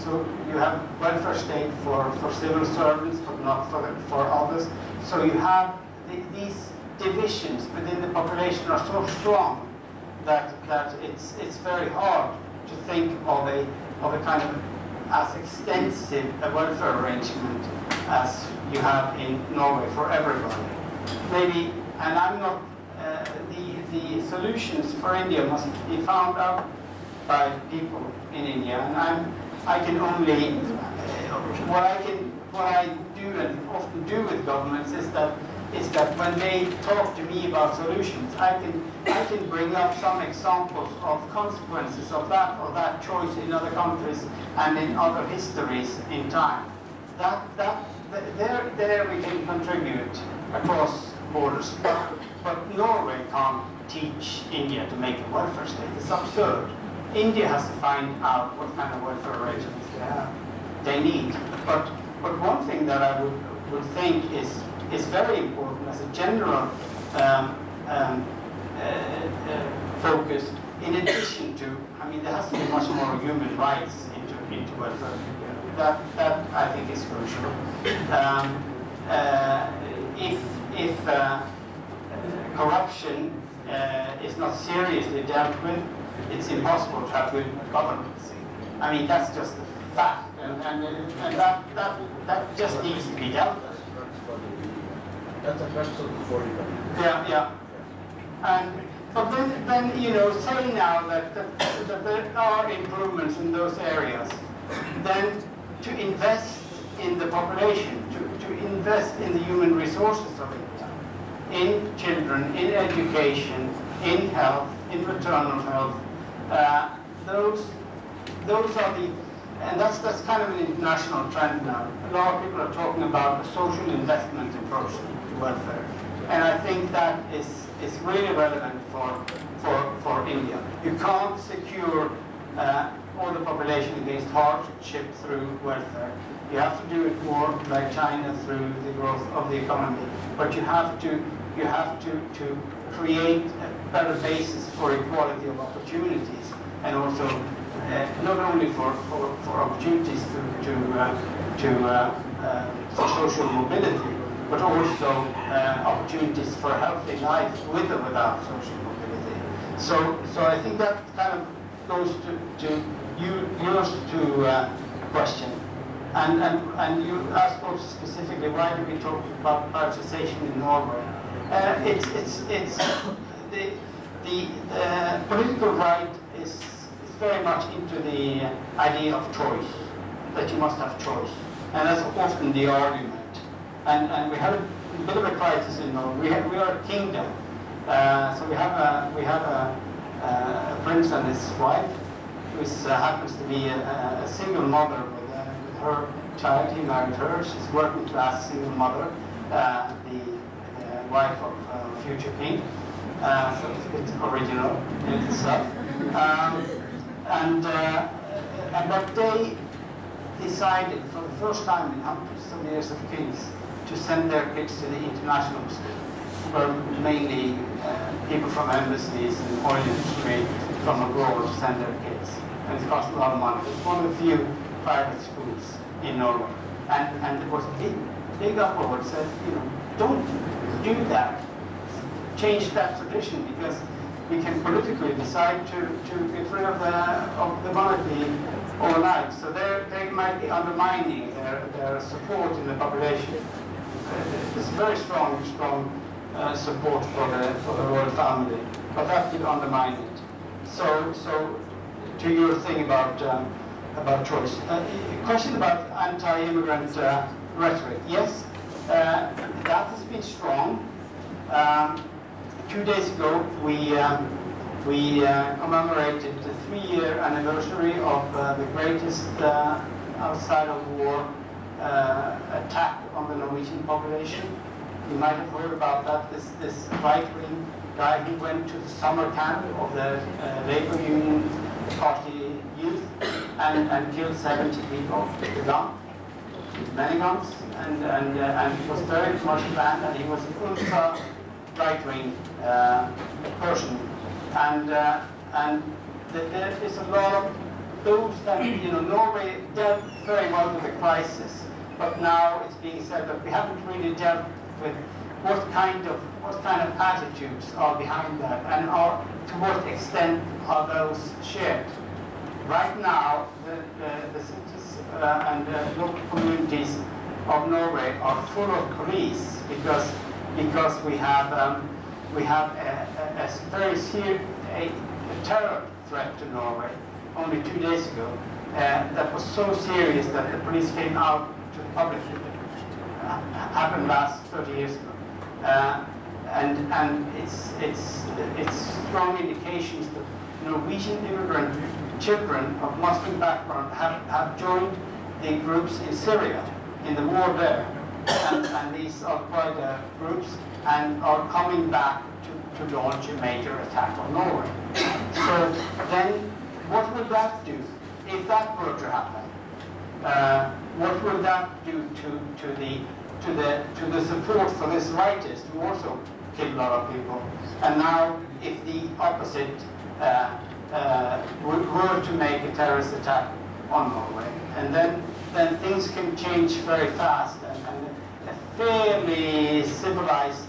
So you have welfare state for civil servants, but not for others. So you have these divisions within the population are so strong that it's very hard to think of a kind of as extensive a welfare arrangement as you have in Norway for everybody. Maybe, and I'm not. The solutions for India must be found out by people in India, and I can only what I do do and often do with governments is that when they talk to me about solutions, I can bring up some examples of consequences of that choice in other countries and in other histories in time. There we can contribute across borders, but Norway can't teach India to make a welfare state. It's absurd. India has to find out what kind of welfare arrangements they need. But one thing that I would think is very important as a general focus, in addition to, I mean, there has to be much more human rights into welfare. That I think is crucial. If corruption is not seriously dealt with, it's impossible to have good governance. I mean, that's just a fact, and that just needs to be dealt with. That's a crux of the story. Yeah. But then you know, say now that there are improvements in those areas, then to invest in the population, to invest in the human resources of it, in children, in education, in health, in maternal health. Those are the, and that's kind of an international trend now. A lot of people are talking about a social investment approach to welfare, and I think that is really relevant for India. You can't secure all the population against hardship through welfare. You have to do it more like China through the growth of the economy, but you have to create a better basis for equality of opportunities, and also not only for opportunities for social mobility, but also opportunities for a healthy life with or without social mobility. So I think that kind of goes to yours to question. And you asked also specifically, why do we talk about privatization in Norway? It's the political right is very much into the idea of choice, that you must have choice, and that's often the argument. And we have a bit of a crisis in Norway. We are a kingdom, so we have a prince and his wife, who happens to be a single mother with her child. He married her. She's working class single mother, the wife of future king. So it's a bit original in itself. But they decided for the first time in hundreds of years of kings to send their kids to the international school, where mainly people from embassies and oil industry from abroad send their kids. And it cost a lot of money. It's one of the few private schools in Norway. And there was a big uproar that said, you know, don't do that. Change that tradition, because we can politically decide to get rid of the monarchy overnight. So they might be undermining their support in the population. There's very strong support for the royal family, but that could undermine it. So to your thing about choice, a question about anti-immigrant rhetoric. Yes, that has been strong. 2 days ago, we commemorated the 3-year anniversary of the greatest outside of war attack on the Norwegian population. You might have heard about that. This right-wing guy who went to the summer camp of the Labour Union Party youth and killed 70 people with a gun, many guns, and it was very much planned, and he was an ultra right-wing person, and there is a lot of those that, you know, Norway dealt very well with the crisis, but now it's being said that we haven't really dealt with what kind of attitudes are behind that, and to what extent are those shared. Right now, the cities and local communities of Norway are full of police because we have a very serious terror threat to Norway only 2 days ago. That was so serious that the police came out to the public happened last 30 years ago. And it's strong indications that Norwegian immigrant children of Muslim background have joined the groups in Syria, in the war there, and these Al-Qaeda groups, and are coming back to launch a major attack on Norway. So then, what will that do if that were to happen? What will that do to the support for this rightist who also killed a lot of people? And now, if the opposite were to make a terrorist attack on Norway, and then things can change very fast, and a fairly civilized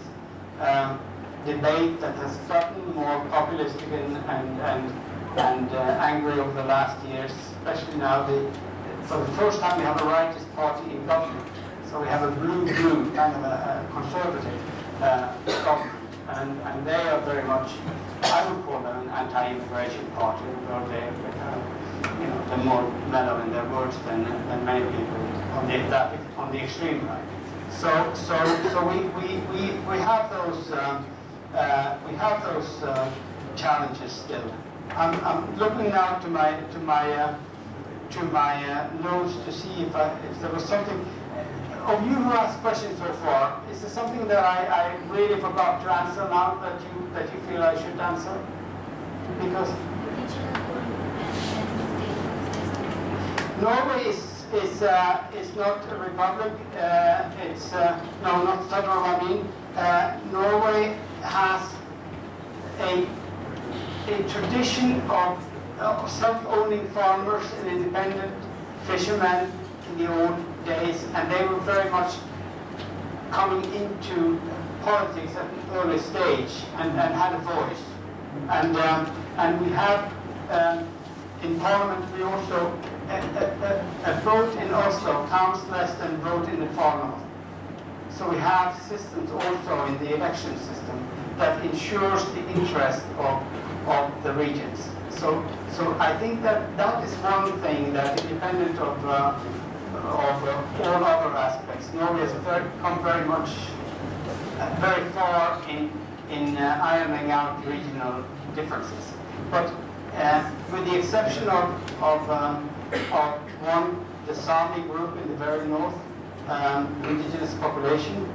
debate that has gotten more populistic and angry over the last years, especially now for the first time we have a rightist party in government. So we have a blue-blue, kind of a conservative government. And they are very much, I would call them an anti-immigration party, although they're more mellow in their words than many people on the extreme right. So we have those challenges still. I'm looking now to my notes to see if there was something. Of you who asked questions so far, is there something that I really forgot to answer now that you feel I should answer? Because Norway is not a republic. It's no, not federal. I mean, Norway has a tradition of self-owning farmers and independent fishermen in the old days, and they were very much coming into politics at an early stage and had a voice. And we have in Parliament we also a vote in Oslo counts less than vote in the far north. So we have systems also in the election system that ensures the interest of the regions. So I think that is one thing that, independent of all other aspects, Norway has come very much very far in ironing out regional differences. But with the exception of one, the Sami group in the very north, indigenous population,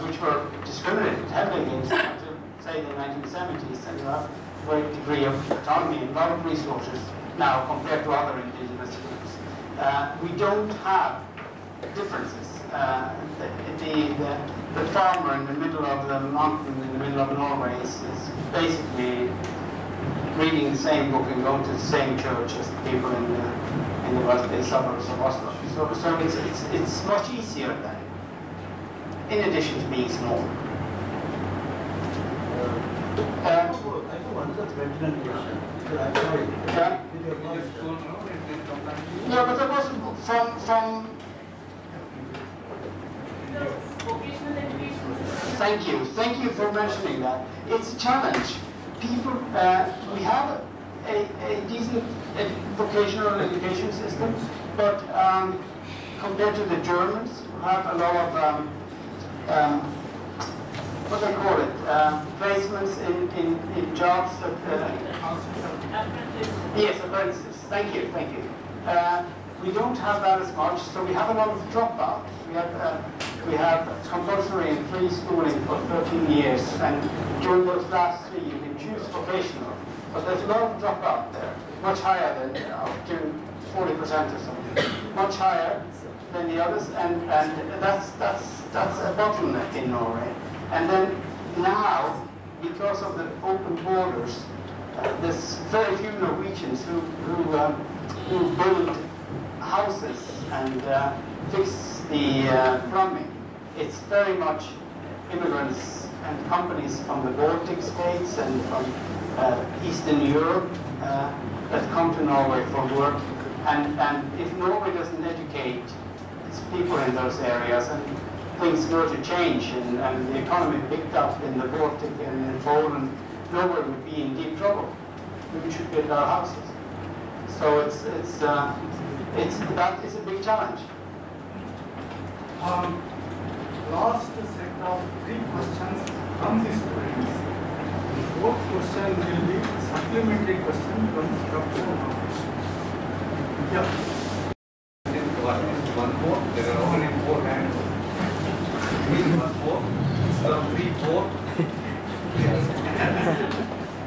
which were discriminated heavily against until, say, the 1970s, and you have a great degree of autonomy and a lot of resources now compared to other indigenous groups. We don't have differences. The farmer in the middle of the mountain, in the middle of Norway, is basically reading the same book and going to the same church as the people in the West Bay suburbs of Oslo. So it's much easier then, in addition to being small. No, but there was from Thank you for mentioning that. It's a challenge. People, we have a decent vocational education system, but compared to the Germans, who have a lot of what they call it, placements in jobs that yes, apprentices. Thank you. We don't have that as much, so we have a lot of dropouts. We have compulsory and free schooling for 13 years, and during those last 3 you can choose vocational. But there's a lot of dropout there, much higher than up to 40% or something, much higher than the others, and that's a bottleneck in Norway. And then now, because of the open borders, there's very few Norwegians who build houses and fix the plumbing. It's very much immigrants and companies from the Baltic states and from Eastern Europe that come to Norway for work. And if Norway doesn't educate its people in those areas, and things were to change and the economy picked up in the Baltic and in Poland, Norway would be in deep trouble. We should build our houses. So that is a big challenge. Last set of 3 questions from the students. The 4th question will be supplementary question from structural knowledge. Yeah. One more. There are only 4 hands. 3, 1 more. 3, 4.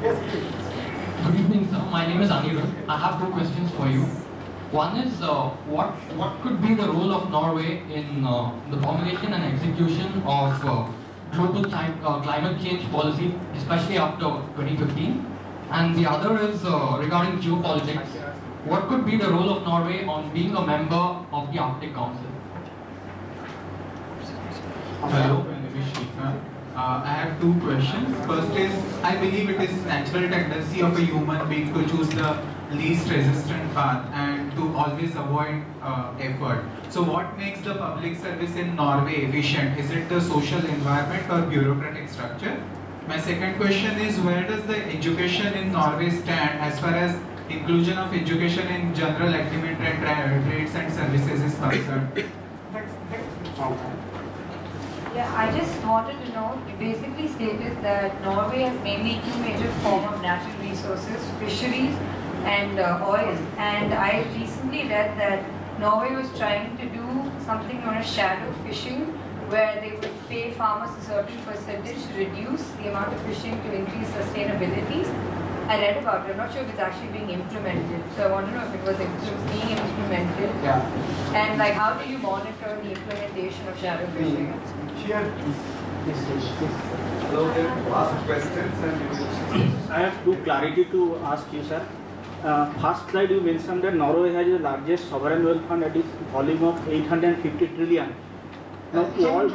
Yes, please. Good evening, sir. My name is Anirudh. I have 2 questions for you. One is, what could be the role of Norway in the formulation and execution of global climate change policy, especially after 2015? And the other is regarding geopolitics. What could be the role of Norway on being a member of the Arctic Council? Hello, my name is Shikha. I have 2 questions. First is, I believe it is natural tendency of a human being to choose the least resistant path and to always avoid effort. So what makes the public service in Norway efficient? Is it the social environment or bureaucratic structure? My second question is, where does the education in Norway stand as far as inclusion of education in general agreement and trades and services is concerned? Yeah, I just wanted to know, you basically stated that Norway has mainly 2 major forms of natural resources, fisheries and oil. And I recently read that Norway was trying to do something known as shadow fishing, where they would pay farmers a certain percentage to reduce the amount of fishing to increase sustainability. I read about it. I'm not sure if it's actually being implemented. So I want to know if it was being implemented. Yeah. And like, how do you monitor the implementation of shadow fishing? Here, Hello there. Ask questions and you will. I have 2 clarity to ask you, sir. First slide you mentioned that Norway has the largest sovereign wealth fund at its volume of 850 trillion. Now, Can you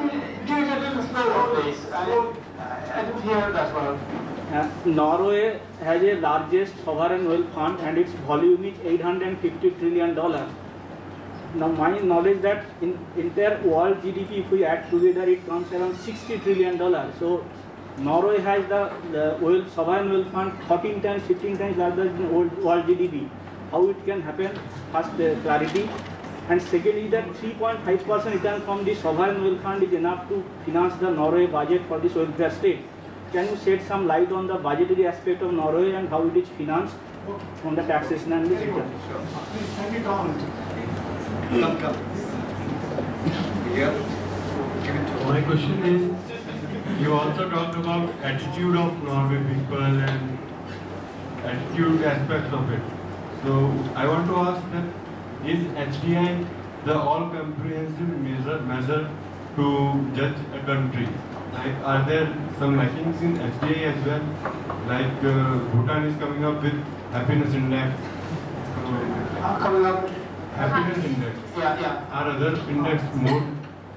do it a little slower, please? I didn't hear that well. Norway has a largest sovereign wealth fund and its volume is $850 trillion. Now my knowledge that in entire world GDP, if we add together, it comes around $60 trillion. So Norway has the sovereign wealth fund 14 times, 15 times larger than world GDP. How it can happen? First, clarity. And secondly, that 3.5% return from the sovereign wealth fund is enough to finance the Norway budget for this welfare state. Can you shed some light on the budgetary aspect of Norway and how it is financed from the taxation and the return? please send it on. Come. Here. Give it to My question is, you also talked about attitude of Norway people and attitude aspects of it. So I want to ask that, is HDI the all-comprehensive measure to judge a country? Like, are there some rankings in HDI as well? Like Bhutan is coming up with happiness index. Coming up. Happiness index. Yeah. Are other index more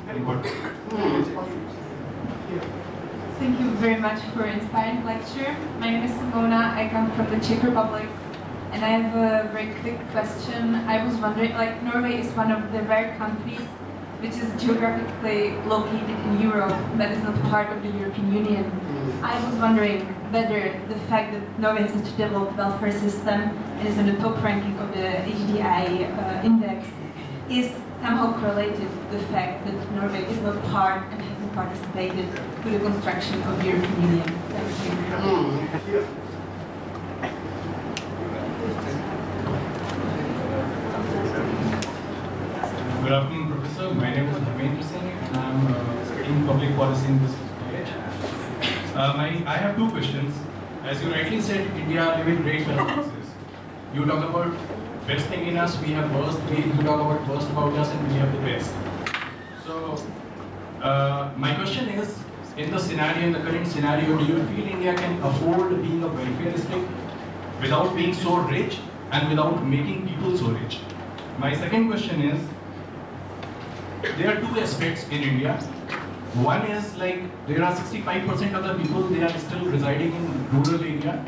important? Thank you very much for an inspiring lecture. My name is Simona. I come from the Czech Republic. And I have a very quick question. I was wondering, like, Norway is one of the rare countries which is geographically located in Europe, but is not part of the European Union. I was wondering whether the fact that Norway has such a developed welfare system and is in the top ranking of the HDI index is somehow correlated to the fact that Norway is not part and hasn't participated to the construction of the European Union. Thank you. Good afternoon, Professor. My name is Dharmendra Singh and I'm studying public policy in this college. I have 2 questions. As you rightly said, India living great balances. You talk about best thing in us, we have worst. You talk about worst about us, and we have the best. So, my question is, in the current scenario, do you feel India can afford being a welfare state without being so rich and without making people so rich? My second question is, there are 2 aspects in India. One is like there are 65% of the people, they are still residing in rural area.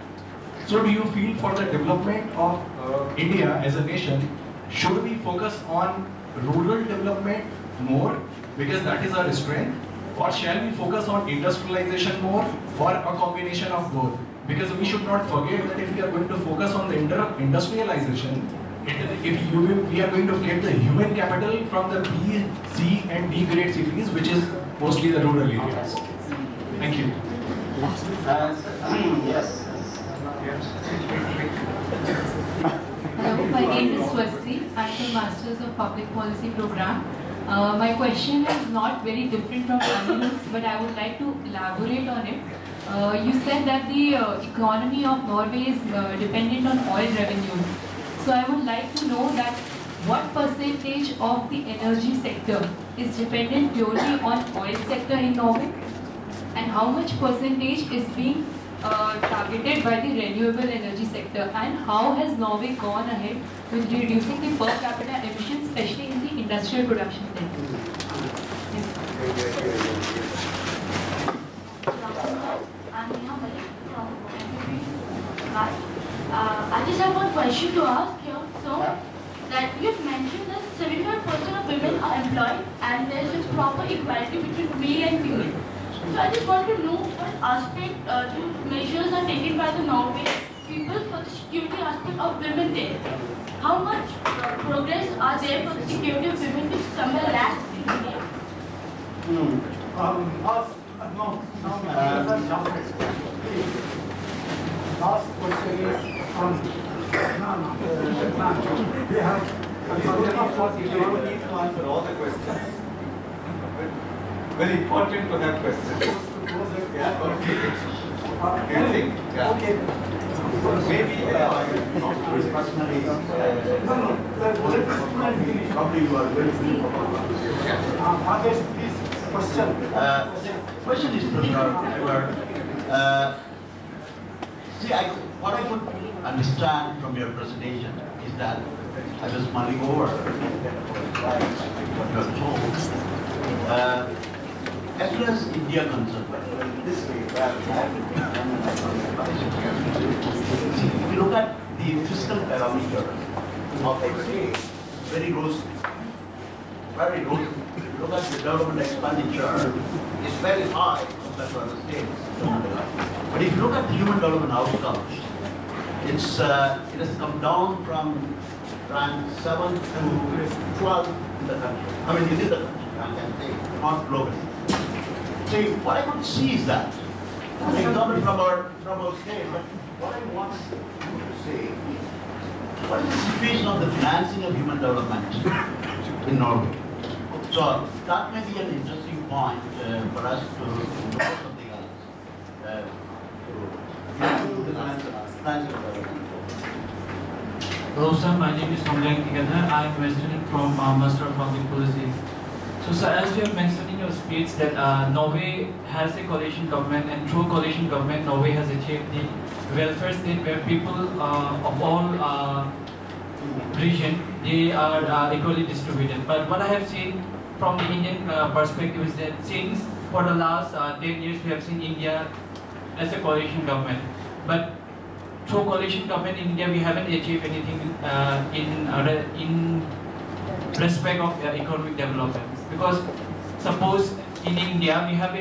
So do you feel for the development of India as a nation, should we focus on rural development more because that is our strength, or shall we focus on industrialization more, or a combination of both? Because we should not forget that if we are going to focus on the industrialization, we are going to get the human capital from the B, C and D grade cities, which is mostly the rural areas. Thank you. Yes. Hello, my name is Swasti. I'm the Masters of Public Policy program. My question is not very different from Anil's, but I would like to elaborate on it. You said that the economy of Norway is dependent on oil revenues. So I would like to know that what percentage of the energy sector is dependent purely on oil sector in Norway? And how much percentage is being targeted by the renewable energy sector? And how has Norway gone ahead with reducing the per capita emissions, especially in the industrial production sector? I just have one question to ask here. So, that you've mentioned that 75% of women are employed and there's a proper equality between male and female. So I just want to know what aspect measures are taken by the Norway people for the security aspect of women there. How much progress are there for the security of women which somewhere lacks in India? Last question is we have you don't need to answer all the questions. Very important to have questions. Yeah, okay. Anything? Yeah. Okay. Maybe personally, probably you are very please, question. Question is, Professor, see, what I could understand from your presentation is that I was mulling over what you are told. As far as India concerned, this way, if you look at the fiscal parameter of XA, very rosy. Very rosy. If you look at the development expenditure, it's very high compared to other states. But if you look at the human development outcomes, it has come down from rank 7 to 12 in the country. I mean, within the country, I can say, not globally. So what I could see is that, an example from our state, but what I want you to say, what is the situation of the financing of human development in Norway? So that may be an interesting point for us to know something else. Hello sir, my name is Kamlan Kigadhar. I am a student from Master of Public Policy. So sir, as you have mentioned in your speech that Norway has a coalition government, and through coalition government Norway has achieved the welfare state where people of all region, they are equally distributed. But what I have seen from the Indian perspective is that since for the last 10 years we have seen India as a coalition government. But through coalition government in India we haven't achieved anything in respect of economic development. Because suppose in India we have a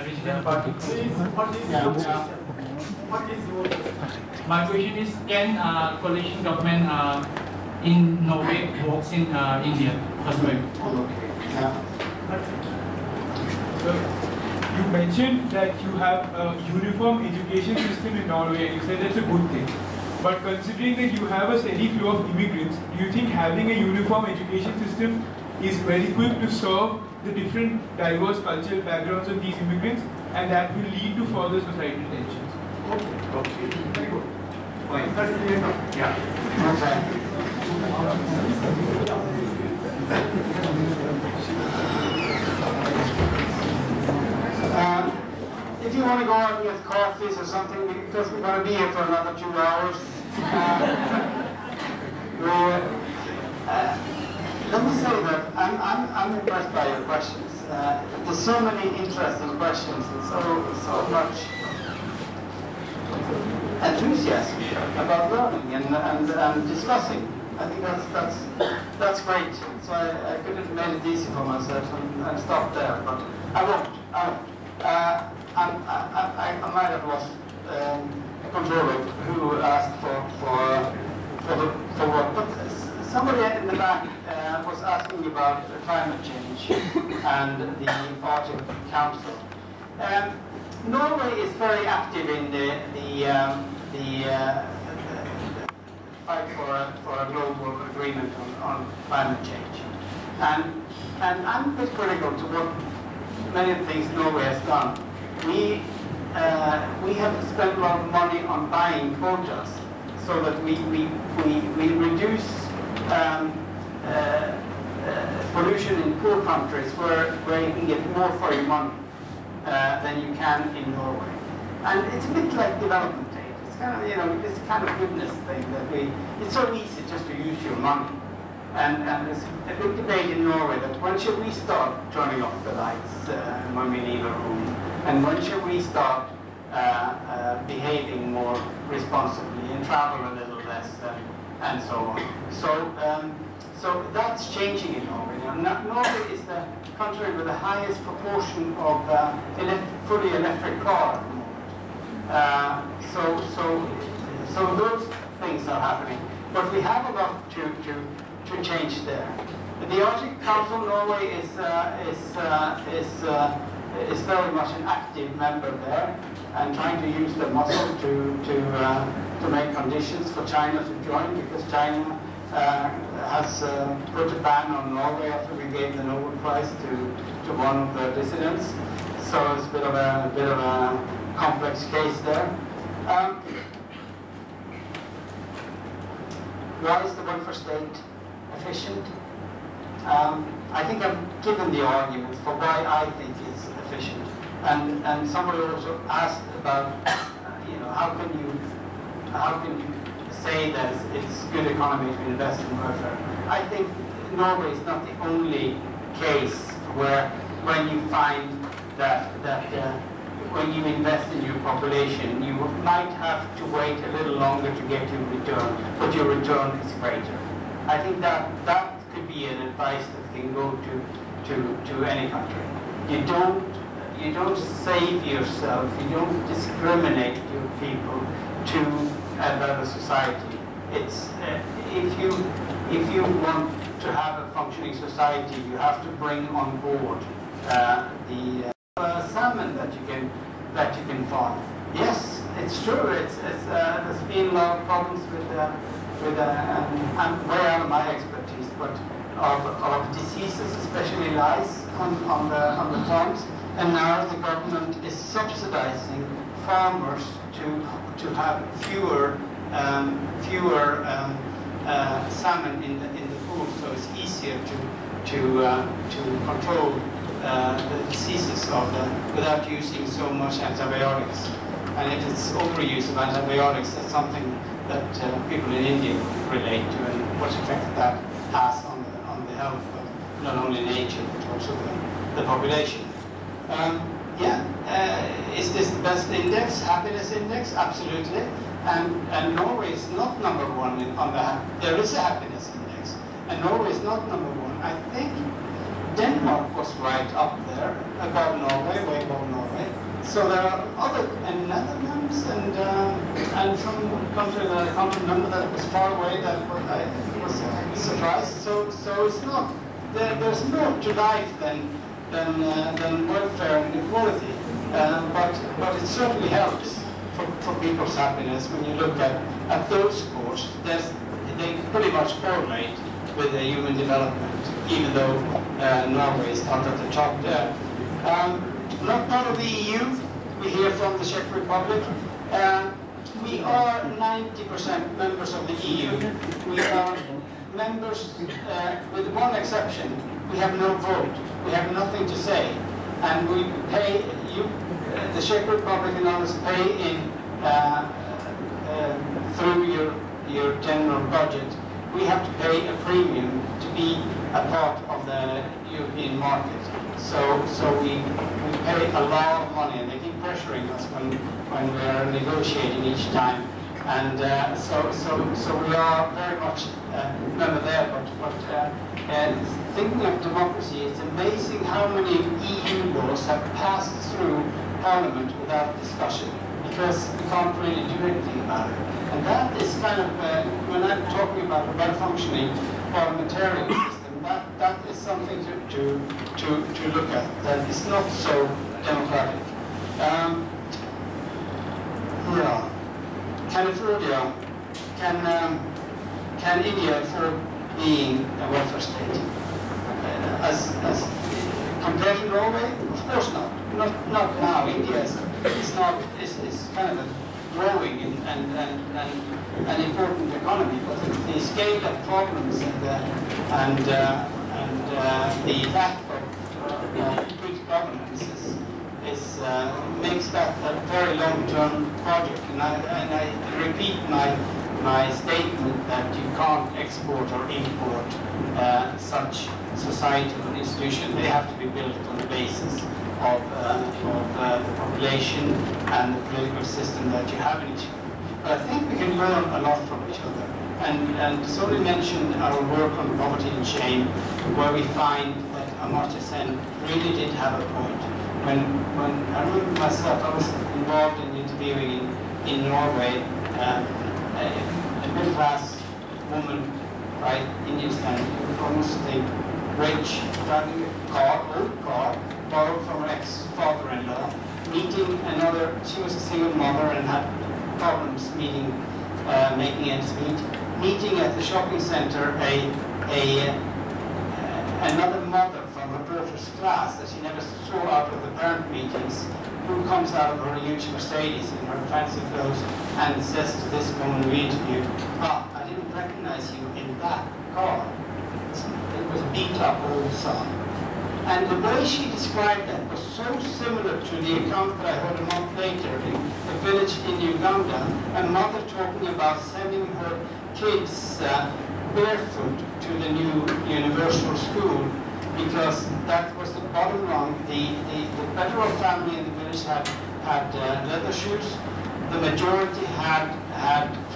regional party. What is your question? My question is, can coalition government in Norway works in India as well? So, you mentioned that you have a uniform education system in Norway, and you said that's a good thing. But considering that you have a steady flow of immigrants, do you think having a uniform education system is well equipped to serve the different diverse cultural backgrounds of these immigrants, and that will lead to further societal tensions? Okay. Very good. Fine. Yeah. If you want to go out and get coffees or something, because we're going to be here for another 2 hours, let me say that I'm impressed by your questions. There's so many interesting questions and so much enthusiasm about learning and discussing. I think that's great. So I could have made it easy for myself and stopped there, but I won't. I might have lost control of who asked for what. But somebody in the back was asking about climate change and the Arctic Council. Norway is very active in the fight for a global agreement on climate change, and I'm a bit critical to what many of the things Norway has done. We have spent a lot of money on buying quotas so that we reduce pollution in poor countries where you can get more for your money than you can in Norway. And it's a bit like development aid. It's kind of, you know, this kind of goodness thing that it's so easy just to use your money. And there's a big debate in Norway that when should we start turning off the lights when we leave a room? And when should we start behaving more responsibly and travel a little less and so on? So that's changing in Norway. Now, Norway is the country with the highest proportion of fully electric cars at the moment. So those things are happening. But we have a lot to change there. The Arctic Council, Norway is very much an active member there and trying to use the muscle to make conditions for China to join, because China has put a ban on Norway after we gave the Nobel Prize to one of the dissidents. So it's a bit of a complex case there. Why is the welfare state efficient? I think I've given the arguments for why I think it's efficient. And somebody also asked about, you know, how can you say that it's good economy to invest in welfare? I think Norway is not the only case where when you find that when you invest in your population, you might have to wait a little longer to get your return, but your return is greater. I think that could be an advice that can go to any country. You don't save yourself. You don't discriminate your people to a better society. It's if you want to have a functioning society, you have to bring on board the salmon that you can farm. Yes, it's true. There's been a lot of problems with I'm way out of my expertise, but of diseases, especially lice on the farms. And now the government is subsidizing farmers to have fewer salmon in the pool, so it's easier to control the diseases without using so much antibiotics. And if it's overuse of antibiotics, that's something that people in India relate to, and what effect that has on the health of not only nature but also the population. Is this the best index, happiness index? Absolutely. And Norway is not number one on that. There is a happiness index, and Norway is not number one. I think Denmark was right up there, above Norway, way above Norway. So there are other, and Netherlands, and some country that I can't remember that was far away that I was surprised. So it's not, there's more to life than welfare and equality, but it certainly helps for people's happiness when you look at those scores. They pretty much correlate with the human development, even though Norway is not at the top there. Not part of the EU, we hear from the Czech Republic. We are 90% members of the EU. We are members, with one exception, we have no vote. We have nothing to say. And we pay, the Czech Republic and others pay in through your general budget. We have to pay a premium to be a part of the European market. So we pay a lot of money, and they keep pressuring us when we are negotiating each time. And so we are very much member there. But thinking of democracy, it's amazing how many EU laws have passed through Parliament without discussion, because we can't really do anything about it. And that is kind of, when I'm talking about a well-functioning parliamentarian system, that is something to look at. That is not so democratic. Can afford, can India afford being a welfare state? As compared to Norway, of course not. Not now. India is kind of a growing and important economy, but the scale of problems and the lack of good governance makes that a very long-term project. And I repeat my statement that you can't export or import such societal institutions. They have to be built on the basis of the population and the political system that you have in each other. But I think we can learn a lot from each other. And Soli mentioned our work on poverty and shame, where we find that Amartya Sen really did have a point. When I remember myself, I was involved in interviewing in Norway, a middle-class woman, right, Indian standard, almost rich, driving a car, old car, borrowed from her ex-father-in-law, meeting another, she was a single mother and had problems making ends meet, meeting at the shopping center another mother from her daughter's class that she never saw out of the parent meetings, who comes out of her huge Mercedes in her fancy clothes and says to this woman we interviewed, I didn't recognize you in that car. It was beat up old son. And the way she described that was so similar to the account that I heard a month later in a village in Uganda, a mother talking about sending her kids barefoot to the new universal school because that was the bottom rung. The better off family in the village had leather shoes. The majority had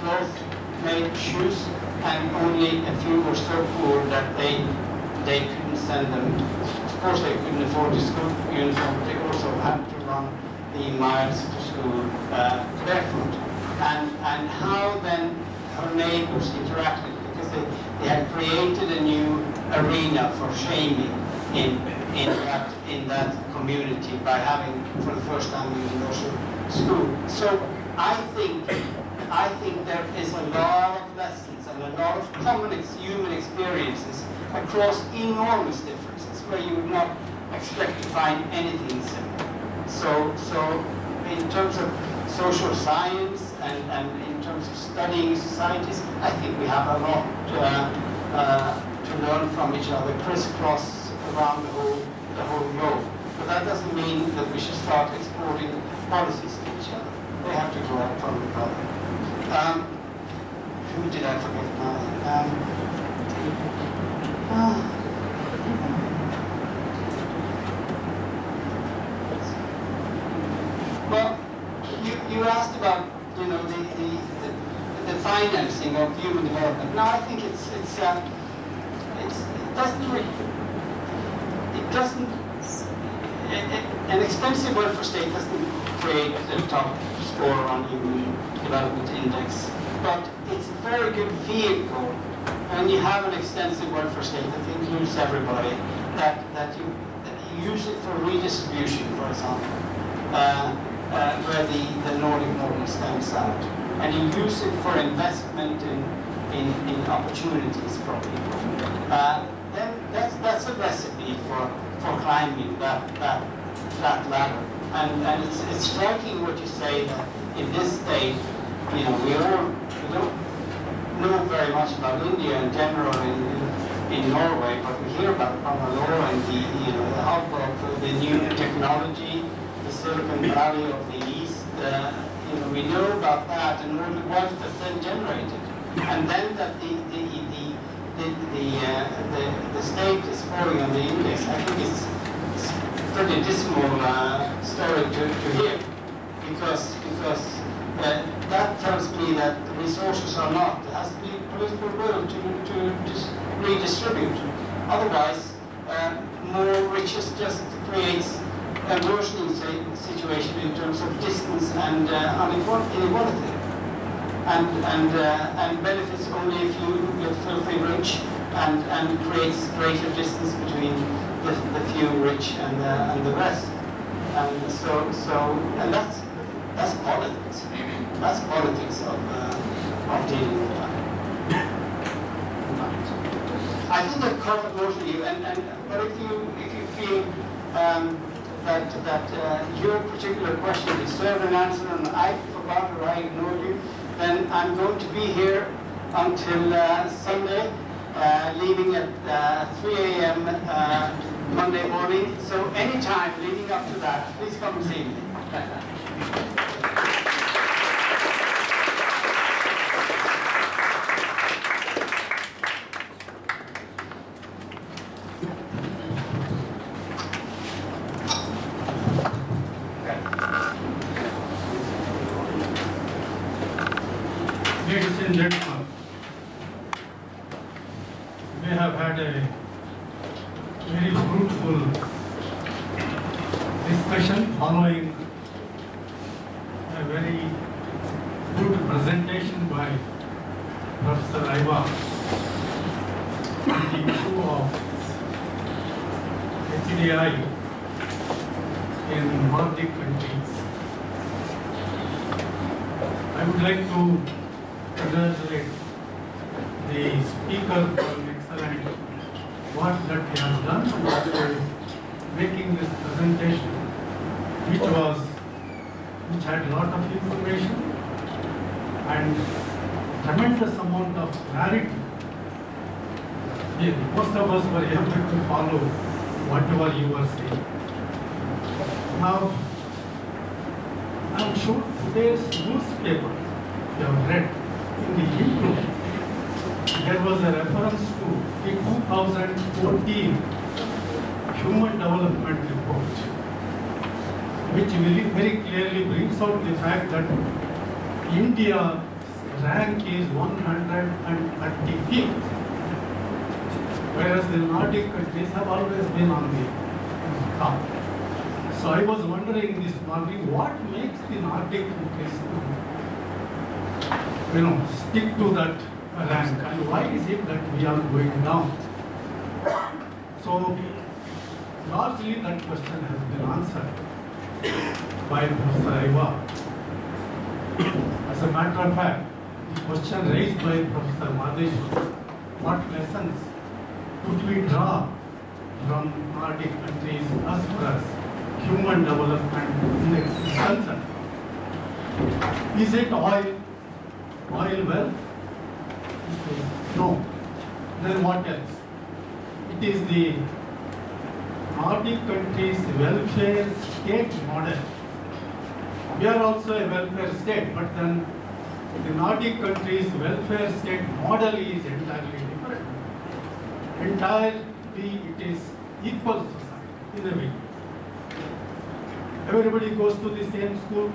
cloth-made shoes, and only a few were so poor that they couldn't send them. Of course, they couldn't afford the school uniform, but they also had to run the miles to school barefoot. And how then her neighbors interacted, because they had created a new arena for shaming in that community by having, for the first time, a universal school. So I think there is a lot of lessons and a lot of common human experiences across enormous differences where you would not expect to find anything similar. So in terms of social science and in terms of studying societies, I think we have a lot to learn from each other, crisscross around the whole globe. But that doesn't mean that we should start exporting policies to each other. They have to grow up from the other. Who did I forget now? Well, you asked about the financing of human development. Now I think it doesn't an expensive welfare state doesn't create the top score on human development index, but it's a very good vehicle when you have an extensive welfare state that includes everybody, that you use it for redistribution, for example, where the Nordic model stands out, and you use it for investment in opportunities for people. Then that's a recipe for climbing that ladder. And it's striking what you say that in this state, we don't know very much about India in general in Norway, but we hear about Bangalore and the hub of the new technology, the Silicon Valley of the East. We know about that and all the wealth that's then generated, and then that the state is falling on the index. I think it's a pretty dismal story to hear, because that tells me that the resources are not. There has to be political will to redistribute. Otherwise, more riches just creates a worsening situation in terms of distance and inequality, and benefits only if you get filthy rich and creates greater distance between the few rich and the rest. And and that's politics. That's politics of dealing with that. I think I've covered most of you, but if you feel that your particular question deserved an answer and I forgot or I ignored you, then I'm going to be here until Sunday, leaving at 3 a.m. Monday morning. So any time leading up to that, please come and see me. Ladies and gentlemen, we have had a very fruitful discussion following a very good presentation by Professor Ivar on the issue of HDI in Nordic countries. I would like to congratulate the speaker for an excellent work that he has done, and also making this presentation, which had a lot of information and tremendous amount of clarity. Most of us were able to follow whatever you were saying. Now, I'm sure today's newspaper you have read in the intro, there was a reference to the 2014 Human Development Report, which very clearly brings out the fact that India's rank is 135th, whereas the Nordic countries have always been on the top. So I was wondering this morning, what makes the Nordic countries stick to that rank, and why is it that we are going down? So largely that question has been answered by Professor Ivar. As a matter of fact, the question raised by Professor Madheshwar, what lessons could we draw from Nordic countries as far as human development index is concerned? Is it oil wealth? No. Then what else? It is the Nordic countries' welfare state model. We are also a welfare state, but then the Nordic countries' welfare state model is entirely different. Entirely, it is equal society in a way. Everybody goes to the same school,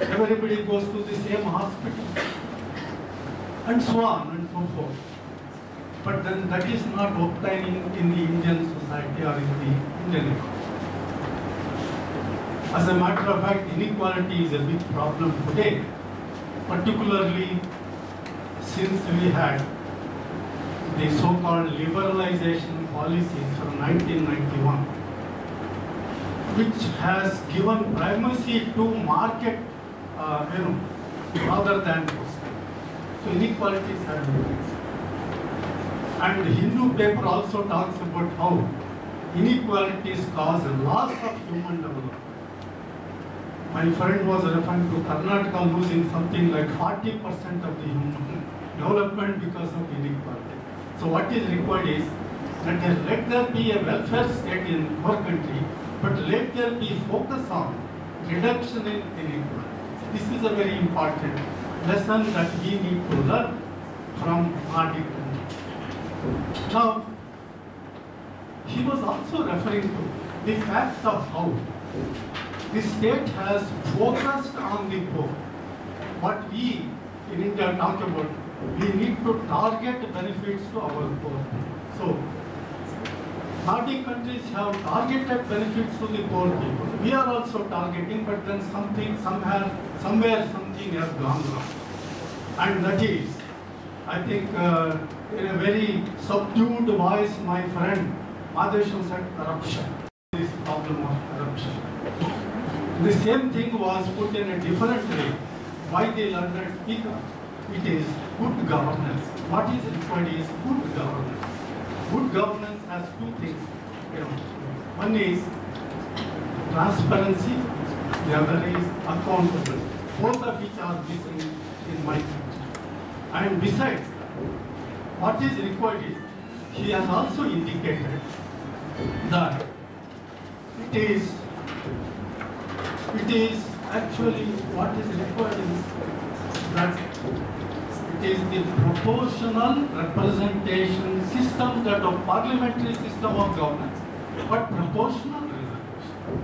everybody goes to the same hospital, and so on and so forth. But then that is not obtaining in the Indian society or in the Indian economy. As a matter of fact, inequality is a big problem today, particularly since we had the so-called liberalization policy from 1991, which has given primacy to market, rather than cost. So inequalities have increased. And the Hindu paper also talks about how inequalities cause a loss of human development. My friend was referring to Karnataka losing something like 40% of the human development because of inequality. So what is required is that let there be a welfare state in our country, but let there be focus on reduction in inequality. This is a very important lesson that we need to learn from Nordic countries. Now, he was also referring to the fact of how the state has focused on the poor. What we in India talk about, we need to target benefits to our poor people. So, Nordic countries have targeted benefits to the poor people. We are also targeting, but then somewhere something has gone wrong. And that is, I think in a very subdued voice, my friend Madheshwan said corruption. This problem of corruption. The same thing was put in a different way by the learned speaker. It is good governance. What is required is good governance. Good governance has two things. One is transparency, the other is accountability. Both of which are missing in my country. And besides, what is required is, he has also indicated that it is actually what is required is that it is the proportional representation system, that of parliamentary system of governance, but proportional reservation.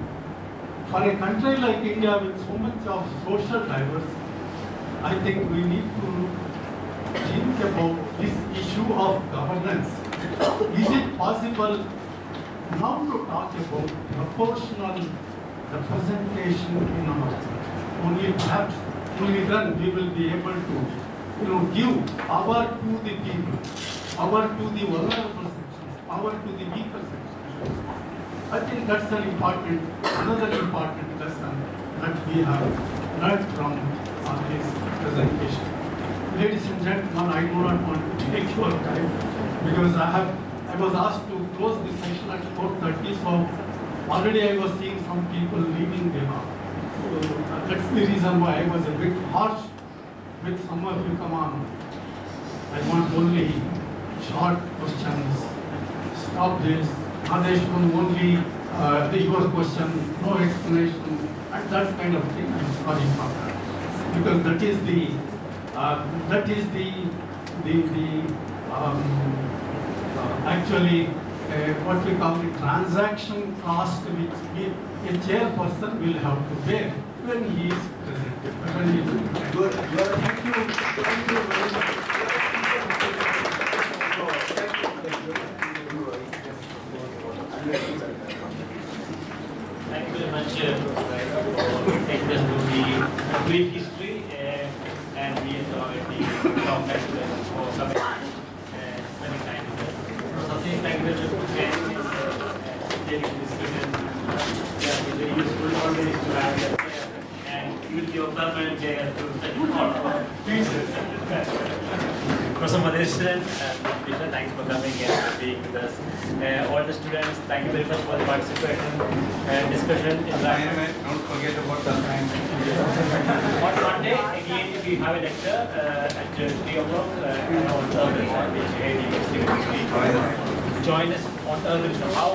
For a country like India with so much of social diversity, I think we need to think about this issue of governance. Is it possible now to talk about proportional representation in our country? Only perhaps, only then we will be able to give power to the people, power to the vulnerable sections, power to the weaker sections. I think that's another important lesson that we have learned from this presentation. Ladies and gentlemen, I do not want to take your time because I was asked to close this session at 4:30, so already I was seeing some people leaving the hall. So that's the reason why I was a bit harsh with some of you. Come on, I want only short questions. Stop this. Madheshwan, only your question, no explanation, and that kind of thing. I'm sorry for that, because that is actually what we call the transaction cost, which a chairperson will have to pay when he is presented. Thank you very much. Thank you very much for taking us through the brief history and we enjoyed the talk for coming and spending time with us. Something thank you very much for taking this discussion. It's very useful always to have that and use your permanent chair to Professor Madheshwan and Disha, thanks for coming and being with us. All the students, thank you very much for the participation and discussion. Don't forget about the assignment. On Monday, again, we have a lecture at 3 o'clock on Thursday, which join us on Thursday. How